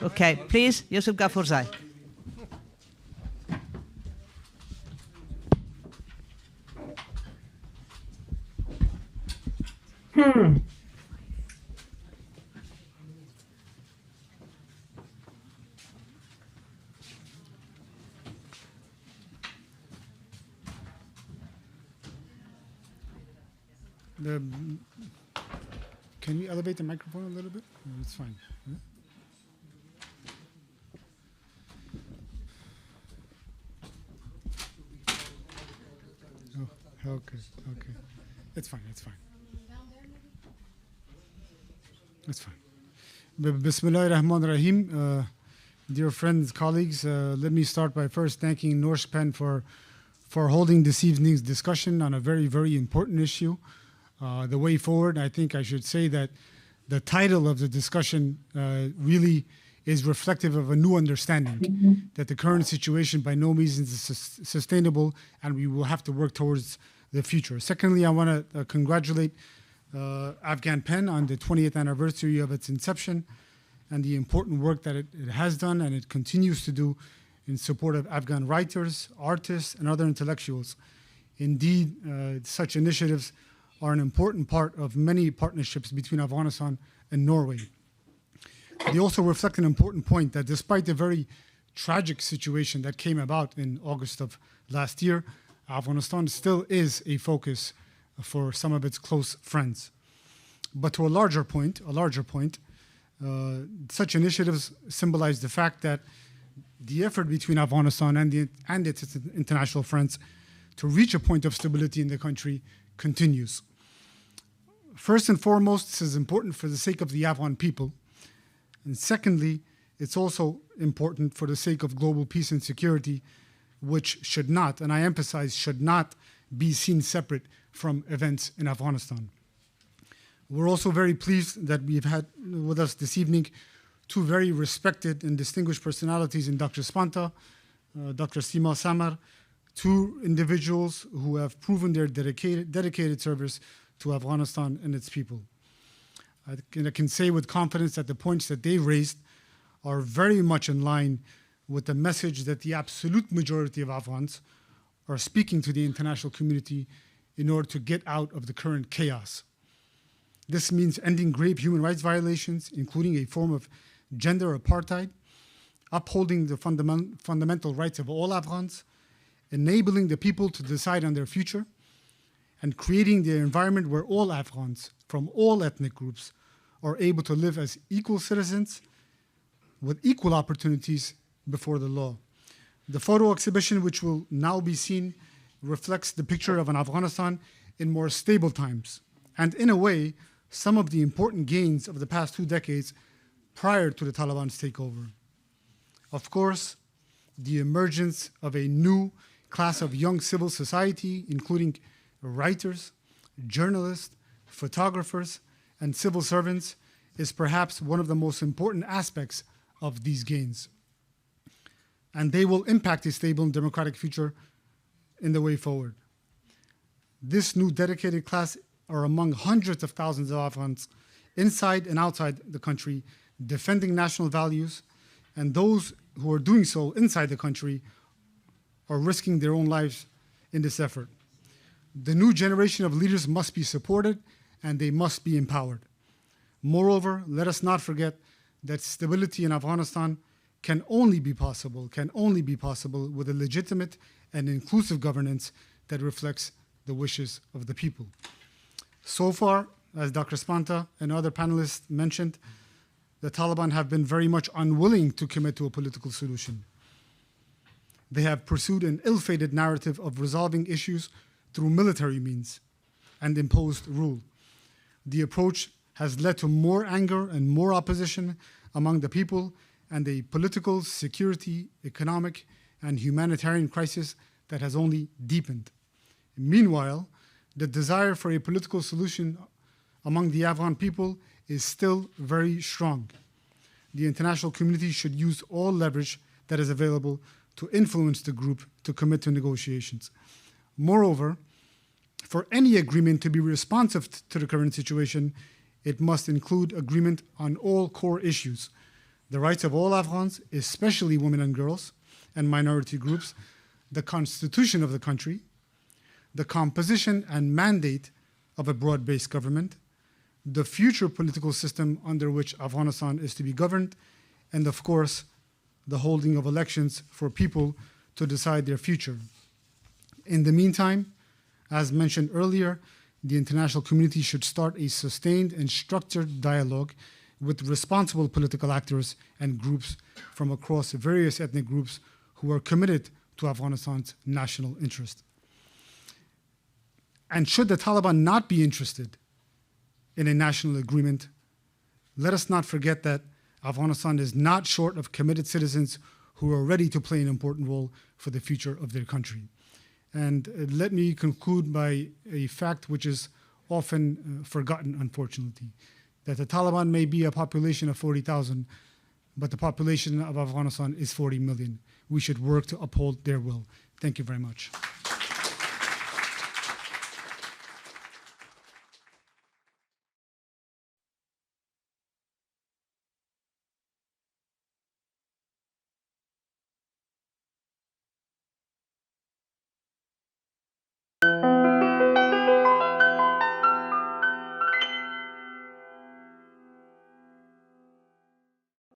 Okay, please, Yusuf Ghafurzai.
Can you elevate the microphone a little bit? No, it's fine. Yeah? Oh, okay. It's fine. It's fine. Bismillah ar-Rahman ar-Rahim. Dear friends, colleagues, let me start by first thanking Norsk PEN for holding this evening's discussion on a very, very important issue. The way forward, I think I should say that the title of the discussion really is reflective of a new understanding that the current situation by no means is sustainable and we will have to work towards the future. Secondly, I want to congratulate Afghan PEN on the 20th anniversary of its inception and the important work that it has done and it continues to do in support of Afghan writers, artists, and other intellectuals. Indeed, such initiatives are an important part of many partnerships between Afghanistan and Norway. They also reflect an important point that despite the very tragic situation that came about in August of last year, Afghanistan still is a focus for some of its close friends. But to a larger point, such initiatives symbolize the fact that the effort between Afghanistan and its international friends to reach a point of stability in the country continues. First and foremost, this is important for the sake of the Afghan people. And secondly, it's also important for the sake of global peace and security, which should not, and I emphasize should not, be seen separate from events in Afghanistan. We're also very pleased that we've had with us this evening two very respected and distinguished personalities in Dr. Spanta, Dr. Sima Samar, two individuals who have proven their dedicated service to Afghanistan and its people. I can say with confidence that the points that they raised are very much in line with the message that the absolute majority of Afghans are speaking to the international community in order to get out of the current chaos. This means ending grave human rights violations, including a form of gender apartheid, upholding the fundamental rights of all Afghans, enabling the people to decide on their future, and creating the environment where all Afghans from all ethnic groups are able to live as equal citizens with equal opportunities before the law. The photo exhibition, which will now be seen, reflects the picture of an Afghanistan in more stable times, and in a way, some of the important gains of the past 2 decades prior to the Taliban's takeover. Of course, the emergence of a new class of young civil society, including writers, journalists, photographers, and civil servants, is perhaps one of the most important aspects of these gains. And they will impact a stable and democratic future in the way forward. This new dedicated class are among hundreds of thousands of Afghans inside and outside the country defending national values, and those who are doing so inside the country are risking their own lives in this effort. The new generation of leaders must be supported and they must be empowered. Moreover, let us not forget that stability in Afghanistan can only be possible with a legitimate and inclusive governance that reflects the wishes of the people. So far, as Dr. Spanta and other panelists mentioned, the Taliban have been very much unwilling to commit to a political solution. They have pursued an ill-fated narrative of resolving issues through military means and imposed rule. The approach has led to more anger and more opposition among the people and a political, security, economic, and humanitarian crisis that has only deepened. Meanwhile, the desire for a political solution among the Afghan people is still very strong. The international community should use all leverage that is available to influence the group to commit to negotiations. Moreover, for any agreement to be responsive to the current situation, it must include agreement on all core issues: the rights of all Afghans, especially women and girls and minority groups, the constitution of the country, the composition and mandate of a broad-based government, the future political system under which Afghanistan is to be governed, and of course, the holding of elections for people to decide their future. In the meantime, as mentioned earlier, the international community should start a sustained and structured dialogue with responsible political actors and groups from across various ethnic groups who are committed to Afghanistan's national interest. And should the Taliban not be interested in a national agreement, let us not forget that Afghanistan is not short of committed citizens who are ready to play an important role for the future of their country. And let me conclude by a fact which is often forgotten, unfortunately, that the Taliban may be a population of 40,000, but the population of Afghanistan is 40 million. We should work to uphold their will. Thank you very much.